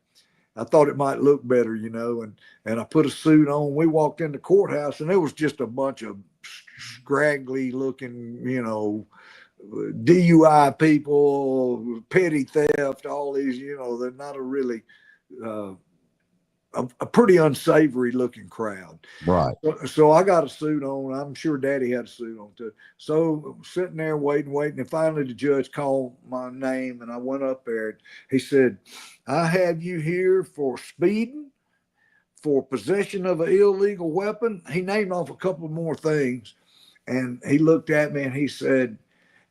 I thought it might look better, you know, and I put a suit on. We walked in the courthouse, and there was just a bunch of scraggly looking, you know, DUI people, petty theft, all these, you know, they're not a really a pretty unsavory looking crowd. Right. So I got a suit on. I'm sure Daddy had a suit on too. So I'm sitting there waiting. And finally the judge called my name and I went up there. He said, I have you here for speeding, for possession of an illegal weapon. He named off a couple more things. And he looked at me and he said,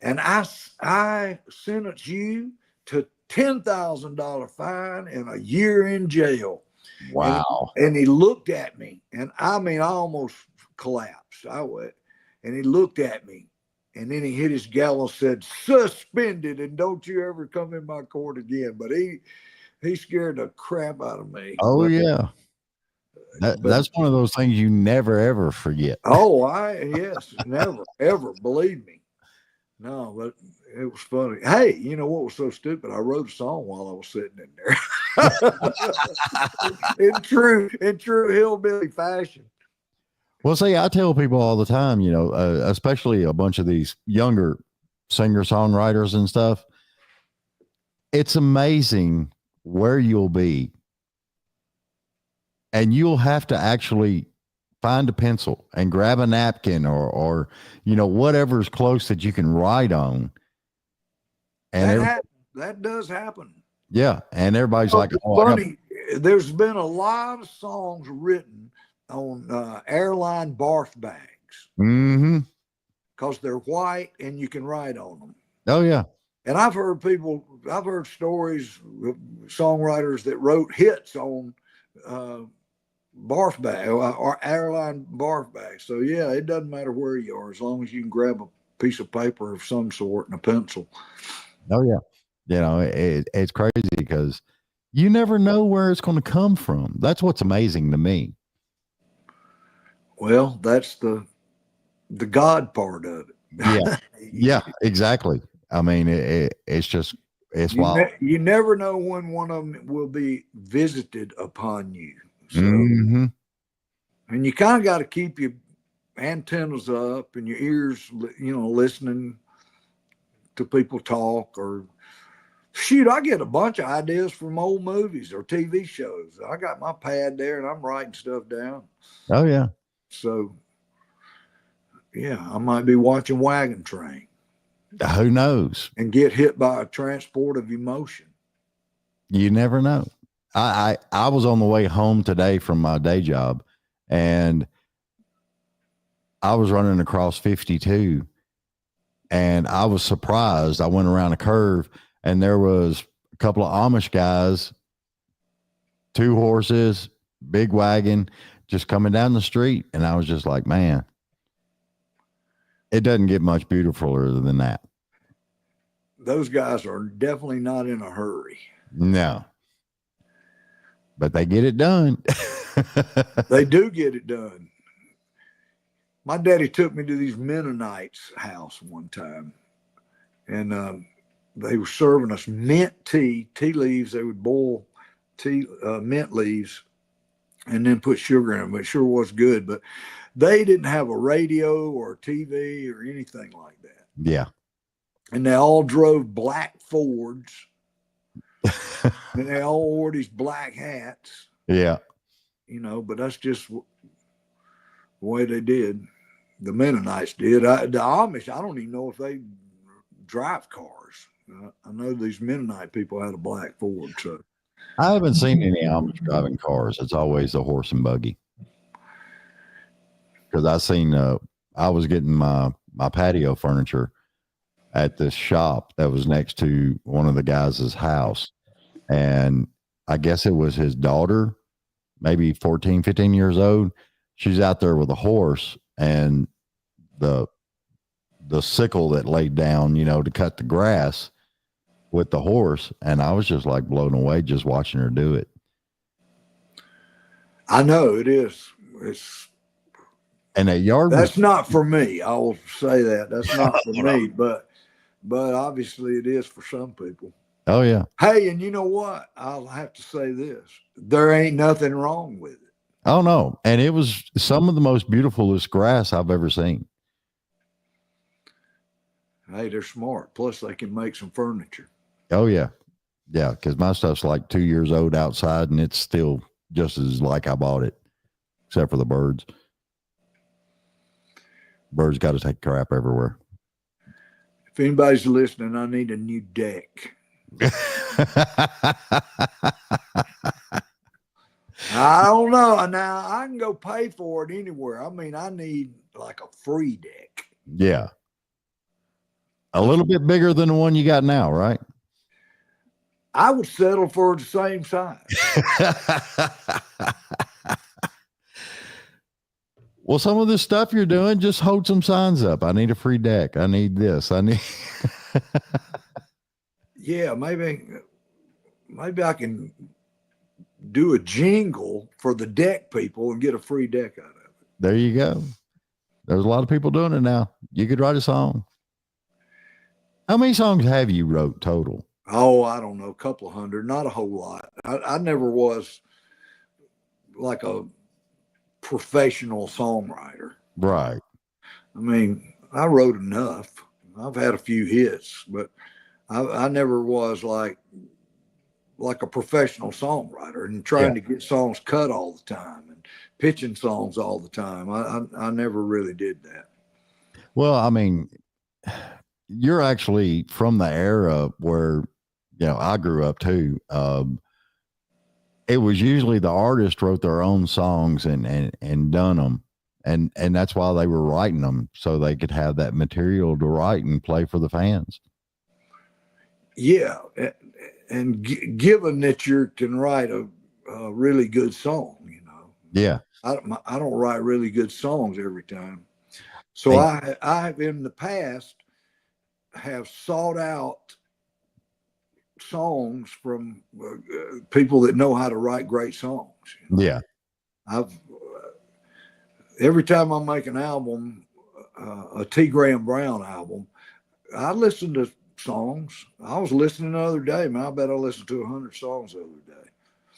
and I sentence you to $10,000 fine and a year in jail. Wow. And he looked at me, and I mean, I almost collapsed. And he looked at me, and then he hit his gavel and said, suspended, and don't you ever come in my court again. But he scared the crap out of me. Oh, yeah. That's one of those things you never, ever forget. Oh, yes, never, ever, believe me. No, but it was funny. Hey, you know what was so stupid? I wrote a song while I was sitting in there. in true hillbilly fashion. Well, see, I tell people all the time, you know, especially a bunch of these younger singer-songwriters and stuff, it's amazing where you'll be. And you'll have to actually find a pencil and grab a napkin or you know, whatever's close that you can write on. And that does happen. Yeah. And everybody's like, funny. There's been a lot of songs written on airline barf bags. Mm-hmm. Because they're white and you can write on them. Oh, yeah. And I've heard stories, songwriters that wrote hits on barf bag or airline barf bag. So yeah, it doesn't matter where you are as long as you can grab a piece of paper of some sort and a pencil. Oh yeah, you know it's crazy because you never know where it's going to come from. That's what's amazing to me. Well, that's the God part of it. Yeah, yeah, exactly. I mean, it's wild. You never know when one of them will be visited upon you. So, mm-hmm. And you kind of got to keep your antennas up and your ears, you know, listening to people talk or shoot. I get a bunch of ideas from old movies or TV shows. I got my pad there and I'm writing stuff down. Oh yeah. So yeah, I might be watching Wagon Train. Who knows? And get hit by a transport of emotion. You never know. I was on the way home today from my day job and I was running across 52 and I was surprised. I went around a curve and there was a couple of Amish guys, 2 horses, big wagon, just coming down the street. And I was just like, man, it doesn't get much beautifuler than that. Those guys are definitely not in a hurry. No. But they get it done. They do get it done. My daddy took me to these Mennonites' house one time, and they were serving us mint tea leaves. They would boil mint leaves and then put sugar in them. It sure was good, but they didn't have a radio or TV or anything like that. Yeah. And they all drove black Fords. And they all wore these black hats. Yeah. You know, but that's just the way they did. The Mennonites did. The Amish, I don't even know if they drive cars. I know these Mennonite people had a black Ford. So I haven't seen any Amish driving cars. It's always a horse and buggy. Because I was getting my patio furniture at this shop that was next to one of the guys' house. And I guess it was his daughter, maybe 14, 15 years old. She's out there with a horse, and the sickle that laid down, to cut the grass with the horse. And I was just like blown away just watching her do it. I know it is. And that yard that's not for me. I will say that. That's not for me, but obviously it is for some people. Oh yeah. Hey, and you know what? I'll have to say this. There ain't nothing wrong with it. Oh no. And it was some of the most beautifulest grass I've ever seen. Hey, they're smart. Plus they can make some furniture. Oh yeah. Yeah. Cause my stuff's like 2 years old outside, and it's still just as like I bought it, except for the birds. Birds got to take crap everywhere. If anybody's listening, I need a new deck. I don't know. Now I can go pay for it anywhere. I mean, I need like a free deck. Yeah. A little bit bigger than the one you got now, right? I would settle for the same size. Well, some of this stuff you're doing, just hold some signs up. I need a free deck. I need this. I need. Yeah, maybe I can do a jingle for the deck people and get a free deck out of it. There you go. There's a lot of people doing it now. You could write a song. How many songs have you wrote total? Oh, I don't know, a couple of hundred, not a whole lot. I never was like a professional songwriter. Right. I mean, I wrote enough. I've had a few hits, but I never was like a professional songwriter and trying to get songs cut all the time and pitching songs all the time. I never really did that. Well, I mean, you're actually from the era where, I grew up too. It was usually the artist wrote their own songs and done them. And that's why they were writing them, so they could have that material to write and play for the fans. Yeah. And given that you can write a really good song, Yeah. I don't write really good songs every time. So I in the past have sought out songs from people that know how to write great songs. Yeah. Every time I make an album, a T. Graham Brown album, I listen to songs. I was listening the other day, man. I bet I listened to 100 songs the other day.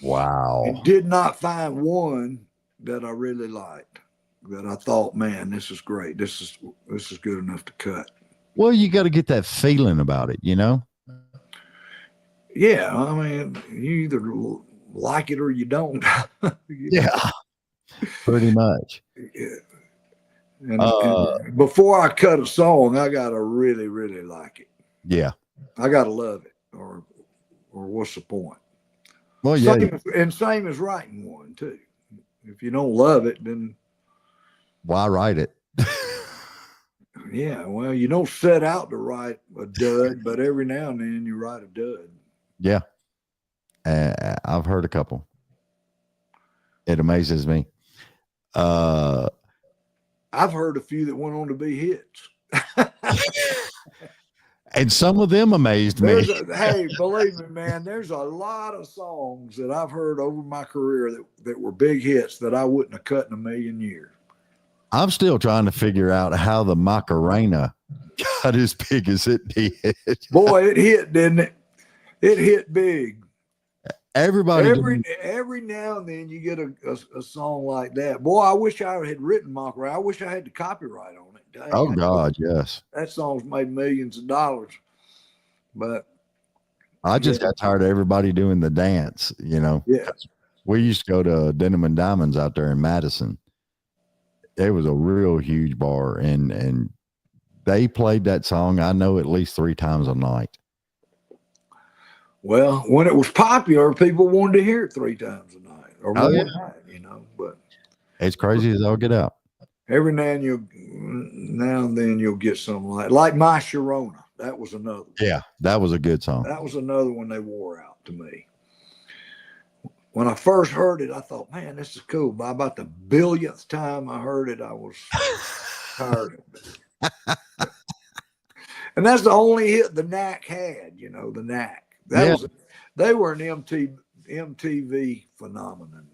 Wow. And did not find one that I really liked, that I thought, man, this is great. This is good enough to cut. Well, you got to get that feeling about it, Yeah, I mean, you either like it or you don't. Yeah, pretty much. Yeah. And before I cut a song, I gotta really, really like it. Yeah, I gotta love it, or what's the point? Well, yeah, same as writing one too. If you don't love it, then why write it? Yeah, well, you don't set out to write a dud, but every now and then you write a dud. Yeah, I've heard a couple. It amazes me. I've heard a few that went on to be hits. And some of them amazed me. Hey, believe me, man, there's a lot of songs that I've heard over my career that were big hits that I wouldn't have cut in a million years. I'm still trying to figure out how the Macarena got as big as it did. Boy, it hit, didn't it? It hit big. Everybody. Every now and then you get a song like that. Boy, I wish I had written Macarena. I wish I had the copyright on it. Dang, oh God, yes. That song's made millions of dollars. But I just got tired of everybody doing the dance, Yeah. We used to go to Denim and Diamonds out there in Madison. It was a real huge bar, and they played that song, I know, at least 3 times a night. Well, when it was popular, people wanted to hear it 3 times a night or more night, but it's crazy as all get out. Every now and then you'll get something like My Sharona. That was another one. Yeah, that was a good song. That was another one they wore out to me. When I first heard it, I thought, man, this is cool. By about the billionth time I heard it, I was tired of it. And that's the only hit the Knack had, you know, the Knack. They were an MTV phenomenon.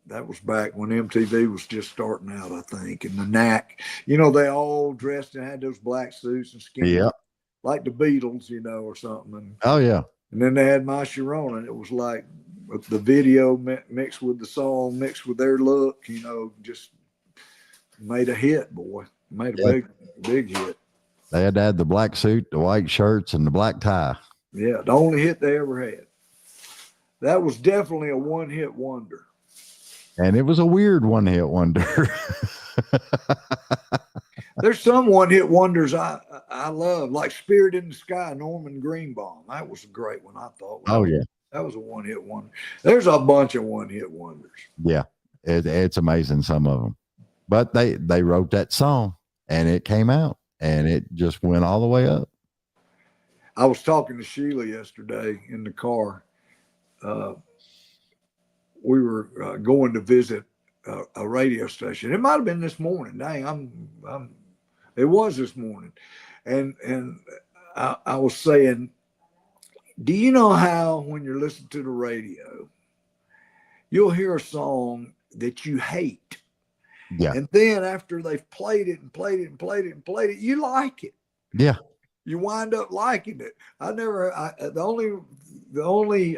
That was back when MTV was just starting out, I think. And the Knack, you know, they all dressed and had those black suits and skinny, like the Beatles, you know, or something. And, oh yeah. And then they had My Sharon, and it was like the video mixed with the song, mixed with their look, you know, just made a hit, boy. Made a big hit. They had to have the black suit, the white shirts, and the black tie. Yeah, the only hit they ever had. That was definitely a one-hit wonder. And it was a weird one-hit wonder. There's some one-hit wonders I love, like Spirit in the Sky, Norman Greenbaum. That was a great one, I thought. Oh, yeah. That was a one-hit wonder. There's a bunch of one-hit wonders. Yeah, it's amazing, some of them. But they wrote that song, and it came out, and it just went all the way up. I was talking to Sheila yesterday in the car. We were going to visit a radio station. It might have been this morning. Dang, it was this morning. And I was saying, do you know how when you're listening to the radio, you'll hear a song that you hate? Yeah. And then after they've played it and played it and played it and played it, you like it. Yeah. You wind up liking it. The only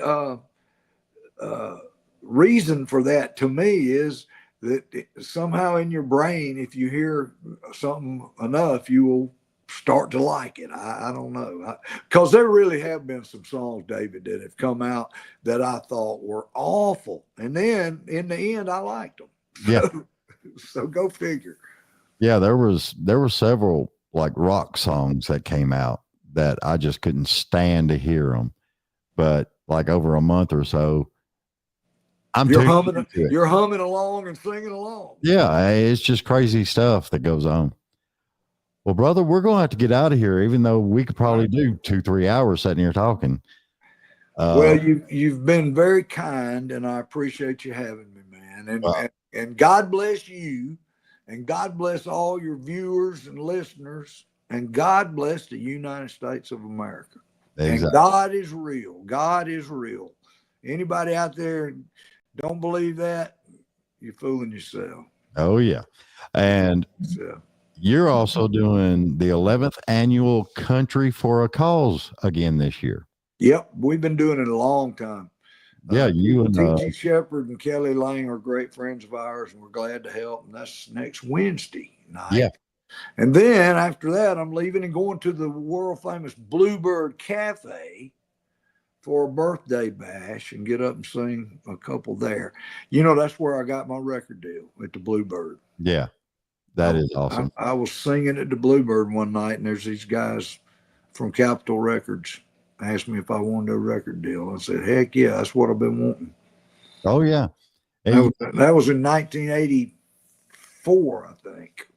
reason for that to me is that somehow in your brain, if you hear something enough, you will start to like it. I don't know. Because there really have been some songs, David, that have come out that I thought were awful. And then in the end, I liked them. Yeah. So go figure. Yeah, there were several like rock songs that came out that I just couldn't stand to hear them. But like over a month or so, you're humming along and singing along. Yeah, it's just crazy stuff that goes on. Well, brother, we're going to have to get out of here, even though we could probably do 2-3 hours sitting here talking. Well, you've been very kind, and I appreciate you having me, man. And God bless you, and God bless all your viewers and listeners, and God bless the United States of America. Exactly. And God is real. God is real. Anybody out there don't believe that, you're fooling yourself. Oh, yeah. And you're also doing the 11th annual Country for a Cause again this year. Yep. We've been doing it a long time. Yeah. You and T.G. Shepard and Kelly Lang are great friends of ours, and we're glad to help. And that's next Wednesday night. Yeah. And then after that, I'm leaving and going to the world famous Bluebird Cafe for a birthday bash and get up and sing a couple there. You know, that's where I got my record deal, at the Bluebird. Yeah, that is awesome. I was singing at the Bluebird one night, and there's these guys from Capitol Records asked me if I wanted a record deal. I said, heck yeah, that's what I've been wanting. Oh, yeah. That was in 1984, I think.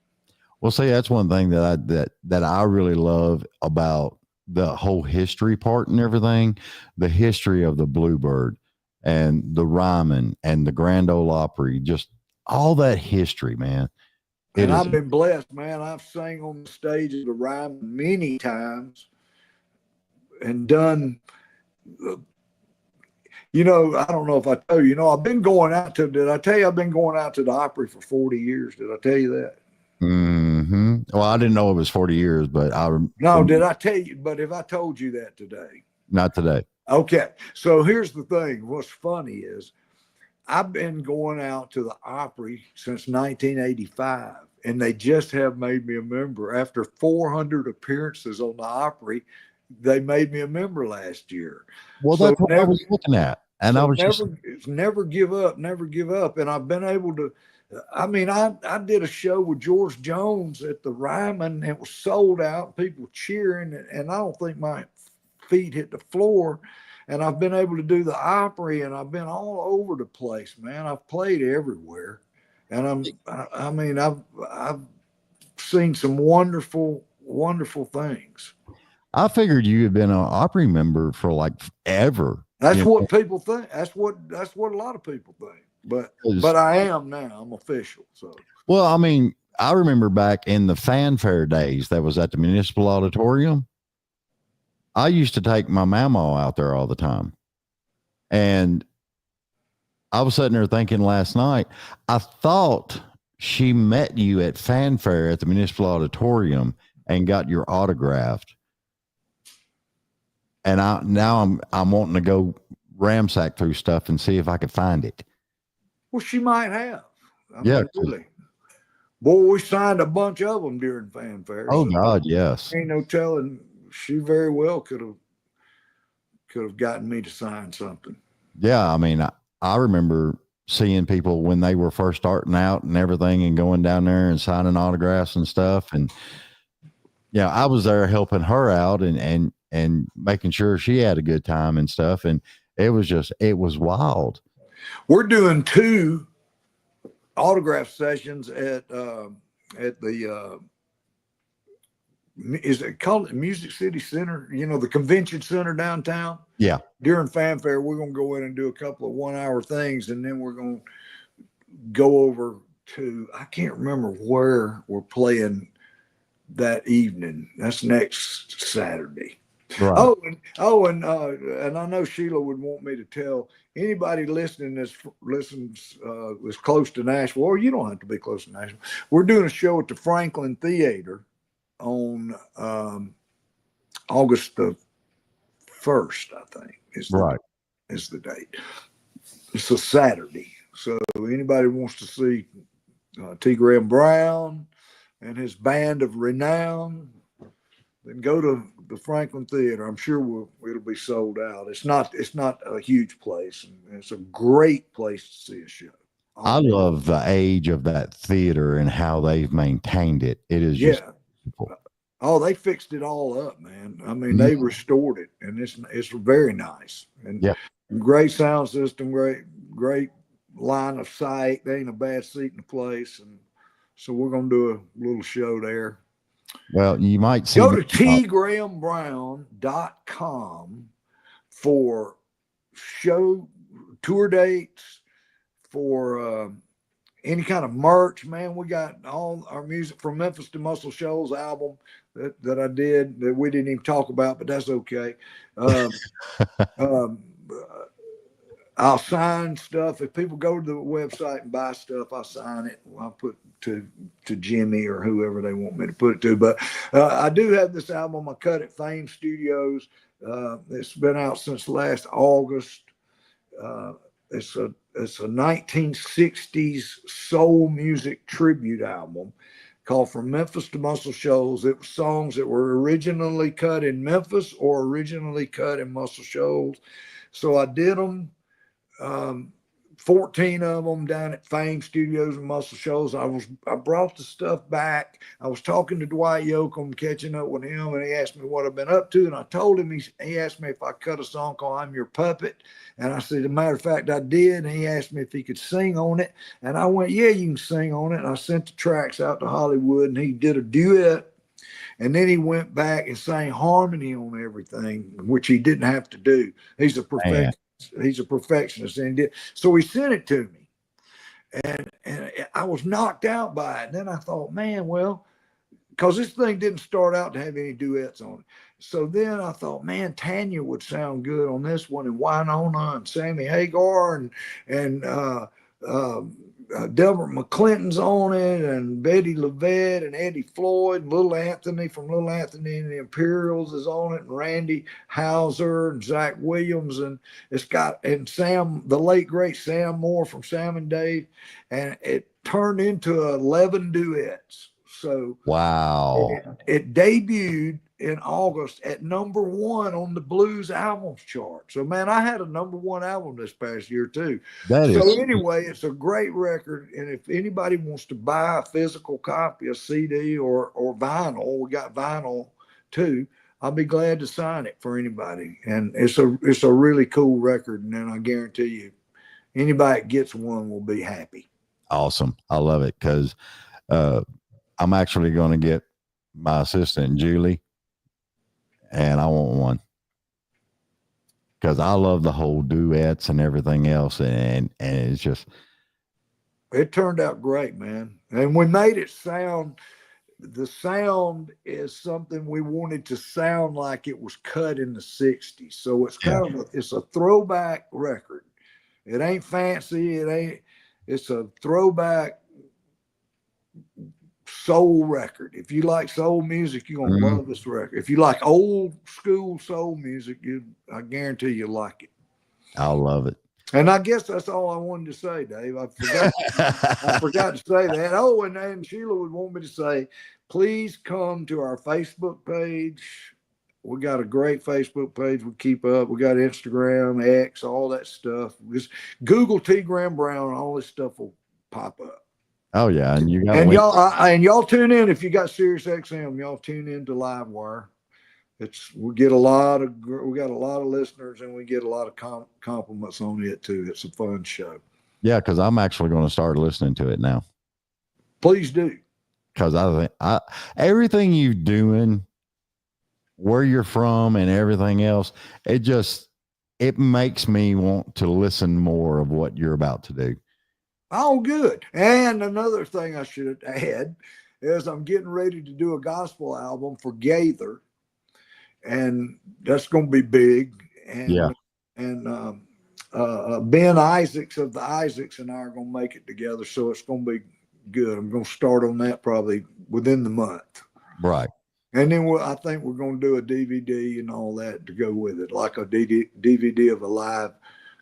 Well, see, that's one thing that I really love about the whole history part and everything, the history of the Bluebird and the Ryman and the Grand Ole Opry, just all that history, man. And I've been blessed, man. I've sang on the stage of the Ryman many times and done, you know, I don't know if I told you, I've been going out to, did I tell you I've been going out to the Opry for 40 years? Did I tell you that? Mm-hmm. Well, I didn't know it was 40 years, but did I tell you? But if I told you that today? Not today. Okay. So here's the thing. What's funny is I've been going out to the Opry since 1985, and they just have made me a member. After 400 appearances on the Opry, they made me a member last year. Well, that's what I was looking at. And I was never give up. And I've been able to, I mean, I did a show with George Jones at the Ryman. It was sold out, people cheering, and I don't think my feet hit the floor. And I've been able to do the Opry, and I've been all over the place, man. I've played everywhere, and I've seen some wonderful, wonderful things. I figured you had been an Opry member for like ever. That's You what people think. That's what a lot of people think. But I am now. I'm official. So well, I mean, I remember back in the fanfare days that was at the Municipal Auditorium. I used to take my mama out there all the time. And I was sitting there thinking last night, I thought she met you at fanfare at the Municipal Auditorium and got your autographed. And I'm wanting to go ramsack through stuff and see if I could find it. well, she might have. I Yeah. mean, really. Boy, we signed a bunch of them during fanfare. Oh so God, yes. ain't no telling. She very well could have gotten me to sign something. Yeah, I mean, I remember seeing people when they were first starting out and everything and going down there and signing autographs and stuff. And yeah, I was there helping her out and making sure she had a good time and stuff. And it was wild. We're doing 2 autograph sessions at the is it called Music City Center? You know, the convention center downtown. Yeah. During fanfare, we're going to go in and do a couple of 1-hour things, and then we're going to go over to, I can't remember where we're playing that evening. That's next Saturday. Right. And I know Sheila would want me to tell anybody listening listens is close to Nashville, or you don't have to be close to Nashville. We're doing a show at the Franklin Theater on August the 1st, I think is the date. It's a Saturday. So anybody wants to see T. Graham Brown and his band of renown, then go to the Franklin Theater. I'm sure it'll be sold out. It's not a huge place, and it's a great place to see a show. I love the age of that theater and how they've maintained it. It is just beautiful. Oh, they fixed it all up, man. I mean, they restored it, and it's very nice. And great sound system, great line of sight. There ain't a bad seat in the place, and so we're gonna do a little show there. Well, you might see. Go to tgrahambrown.com for show tour dates, for any kind of merch. Man, we got all our music from Memphis to Muscle Shoals album that I did that we didn't even talk about, but that's okay. I'll sign stuff. If people go to the website and buy stuff, I'll sign it. I'll put to Jimmy or whoever they want me to put it to. But I do have this album I cut at Fame Studios. It's been out since last August. It's a 1960s soul music tribute album called From Memphis to Muscle Shoals. It was songs that were originally cut in Memphis or originally cut in Muscle Shoals. So I did them. 14 of them down at Fame Studios and Muscle Shoals. I brought the stuff back. I was talking to Dwight Yoakam, catching up with him, and he asked me what I've been up to. And I told him, he asked me if I cut a song called I'm Your Puppet. And I said, as a matter of fact, I did. And he asked me if he could sing on it. And I went, yeah, you can sing on it. And I sent the tracks out to Hollywood, and he did a duet. And then he went back and sang harmony on everything, which he didn't have to do. He's a perfectionist. He's a perfectionist, and so he sent it to me, and I was knocked out by it. And then I thought, man, well, because this thing didn't start out to have any duets on it. So then I thought, man, Tanya would sound good on this one, and Winona and Sammy Hagar and Delbert McClinton's on it, and Betty LaVette and Eddie Floyd, and Little Anthony from Little Anthony and the Imperials is on it, and Randy Hauser and Zach Williams, and Sam, the late great Sam Moore from Sam and Dave, and it turned into 11 duets. So wow, it debuted in August at #1 on the blues albums chart. So man, I had a #1 album this past year too. Anyway, it's a great record. And if anybody wants to buy a physical copy, a CD or vinyl, we got vinyl too. I'll be glad to sign it for anybody. And it's a really cool record. And then I guarantee you, anybody that gets one will be happy. Awesome. I love it because I'm actually going to get my assistant Julie and I want one because I love the whole duets and everything else, and it's just It turned out great, man. And we made it sound, the sound is something we wanted to sound like it was cut in the 60s. So it's yeah. kind of it's a throwback record. It ain't fancy, it's a throwback soul record. If you like soul music, you're gonna Mhm. love this record. If you like old school soul music, I guarantee you'll like it. I love it. And I guess that's all I wanted to say, Dave. I forgot to say that. Oh, and Sheila would want me to say, please come to our Facebook page. We got a great Facebook page we keep up. We got Instagram, X, all that stuff. Just Google T. Graham Brown, and all this stuff will pop up. Oh yeah, and you got And link- y'all tune in if you got Sirius XM. Y'all tune in to Livewire. We got a lot of listeners, and we get a lot of compliments on it too. It's a fun show. yeah, because I'm actually going to start listening to it now. Please do. Because I think everything you're doing, where you're from, and everything else, it makes me want to listen more of what you're about to do. Oh, good. And another thing I should add is I'm getting ready to do a gospel album for Gaither, and that's going to be big. And Yeah. And Ben Isaacs of the Isaacs and I are going to make it together, so it's going to be good. I'm going to start on that probably within the month. Right. And then I think we're going to do a DVD and all that to go with it, like a DVD of a live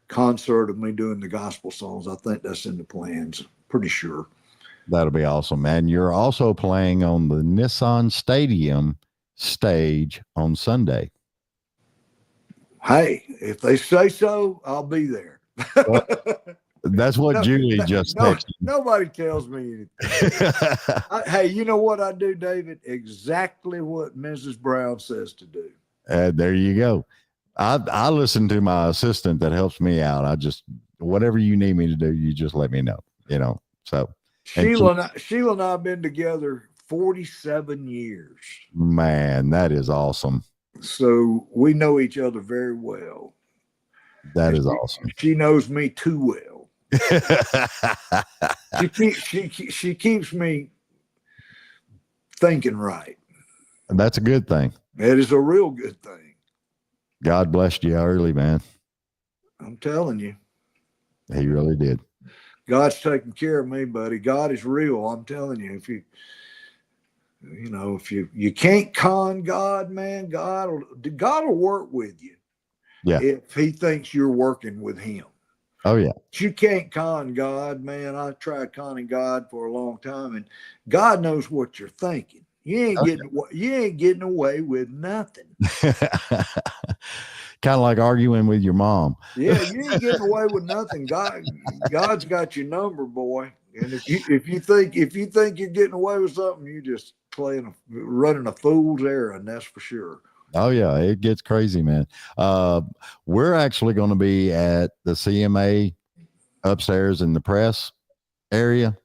concert of me doing the gospel songs. I think that's in the plans. Pretty sure. That'll be awesome. And you're also playing on the Nissan Stadium stage on Sunday. Hey, if they say so, I'll be there. Well, that's what Julie just texted. Nobody tells me anything. Hey, you know what I do, David? Exactly what Mrs. Brown says to do. There you go. I listen to my assistant that helps me out. Whatever you need me to do, you just let me know, so. Sheila and I have been together 47 years. Man, that is awesome. So we know each other very well. That is awesome. She knows me too well. She keeps me thinking right. And that's a good thing. It is a real good thing. God blessed you early, man. I'm telling you. He really did. God's taking care of me, buddy. God is real. I'm telling you. If you can't con God, man, God will work with you. Yeah. If he thinks you're working with him. Oh yeah. But you can't con God, man. I tried conning God for a long time, and God knows what you're thinking. You ain't getting away with nothing. Kind of like arguing with your mom. Yeah, you ain't getting away with nothing. God's got your number, boy. And if you think you're getting away with something, you just running a fool's errand. That's for sure. Oh yeah, it gets crazy, man. We're actually going to be at the CMA upstairs in the press area.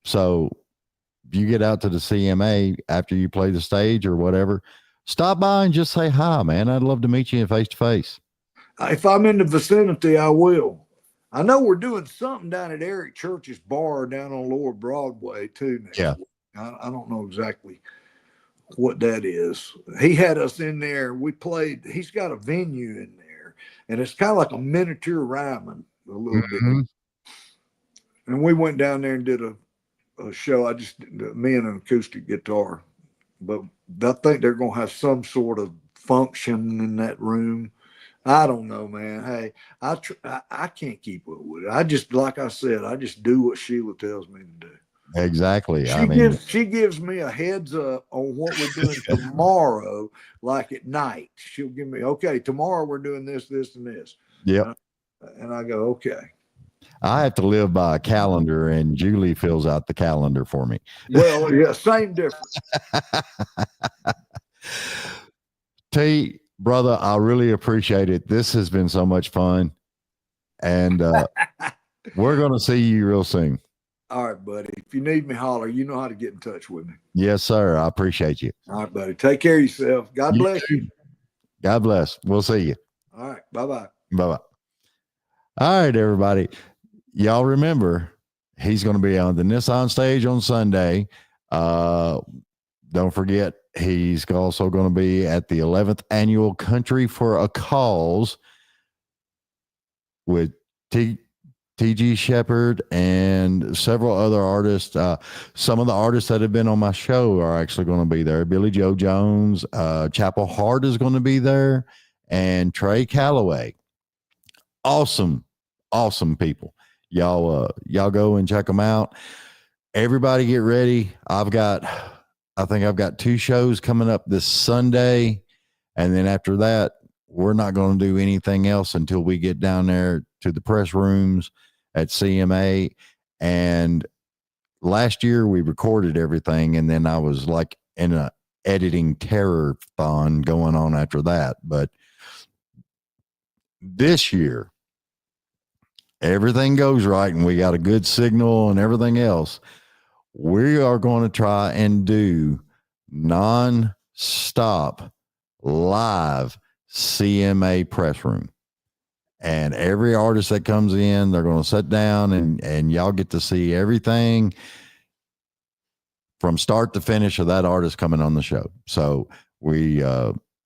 So if you get out to the CMA after you play the stage or whatever, stop by and just say hi, man. I'd love to meet you face to face. If I'm in the vicinity, I will. I know we're doing something down at Eric Church's bar down on Lower Broadway too. Yeah. I don't know exactly what that is. He had us in there. We played. He's got a venue in there, and it's kind of like a miniature Ryman a little bit. And we went down there and did a show. Me and an acoustic guitar, but I think they're going to have some sort of function in that room. I don't know, man. Hey, I can't keep up with it. I just, like I said, I just do what Sheila tells me to do. Exactly. She gives me a heads up on what we're doing tomorrow, like at night. She'll give me, okay, tomorrow we're doing this, this, and this. Yep. And I go, okay. I have to live by a calendar, and Julie fills out the calendar for me. Well, yeah, same difference. T, brother, I really appreciate it. This has been so much fun, and we're going to see you real soon. All right, buddy. If you need me, holler. You know how to get in touch with me. Yes, sir. I appreciate you. All right, buddy. Take care of yourself. God bless you. God bless. We'll see you. All right. Bye-bye. Bye-bye. All right, everybody. Y'all remember, he's going to be on the Nissan stage on Sunday. Don't forget, he's also going to be at the 11th annual Country for a Cause with T.G. Shepherd and several other artists. Some of the artists that have been on my show are actually going to be there. Billy Joe Jones, Chapel Hart is going to be there, and Trey Calloway. Awesome people. Y'all go and check them out. Everybody get ready. I think I've got 2 shows coming up this Sunday, and then after that, we're not going to do anything else until we get down there to the press rooms at CMA. And last year we recorded everything, and then I was like in a editing terror-thon going on after that. But this year, everything goes right and we got a good signal and everything else, we are going to try and do non-stop live CMA press room. And every artist that comes in, they're going to sit down and y'all get to see everything from start to finish of that artist coming on the show. So we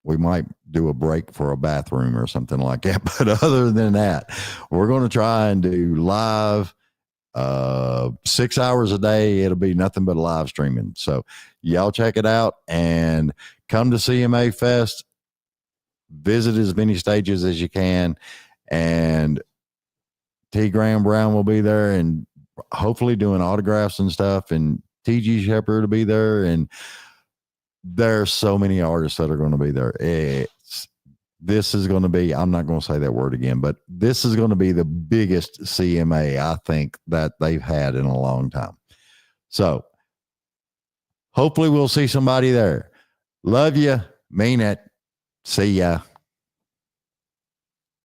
might do a break for a bathroom or something like that. But other than that, we're going to try and do live 6 hours a day. It'll be nothing but live streaming. So y'all check it out and come to CMA Fest. Visit as many stages as you can. And T. Graham Brown will be there and hopefully doing autographs and stuff. And T.G. Shepherd will be there. And there's so many artists that are going to be there. This is going to be, I'm not going to say that word again, but this is going to be the biggest CMA I think that they've had in a long time. So hopefully we'll see somebody there. Love you. Mean it. See ya.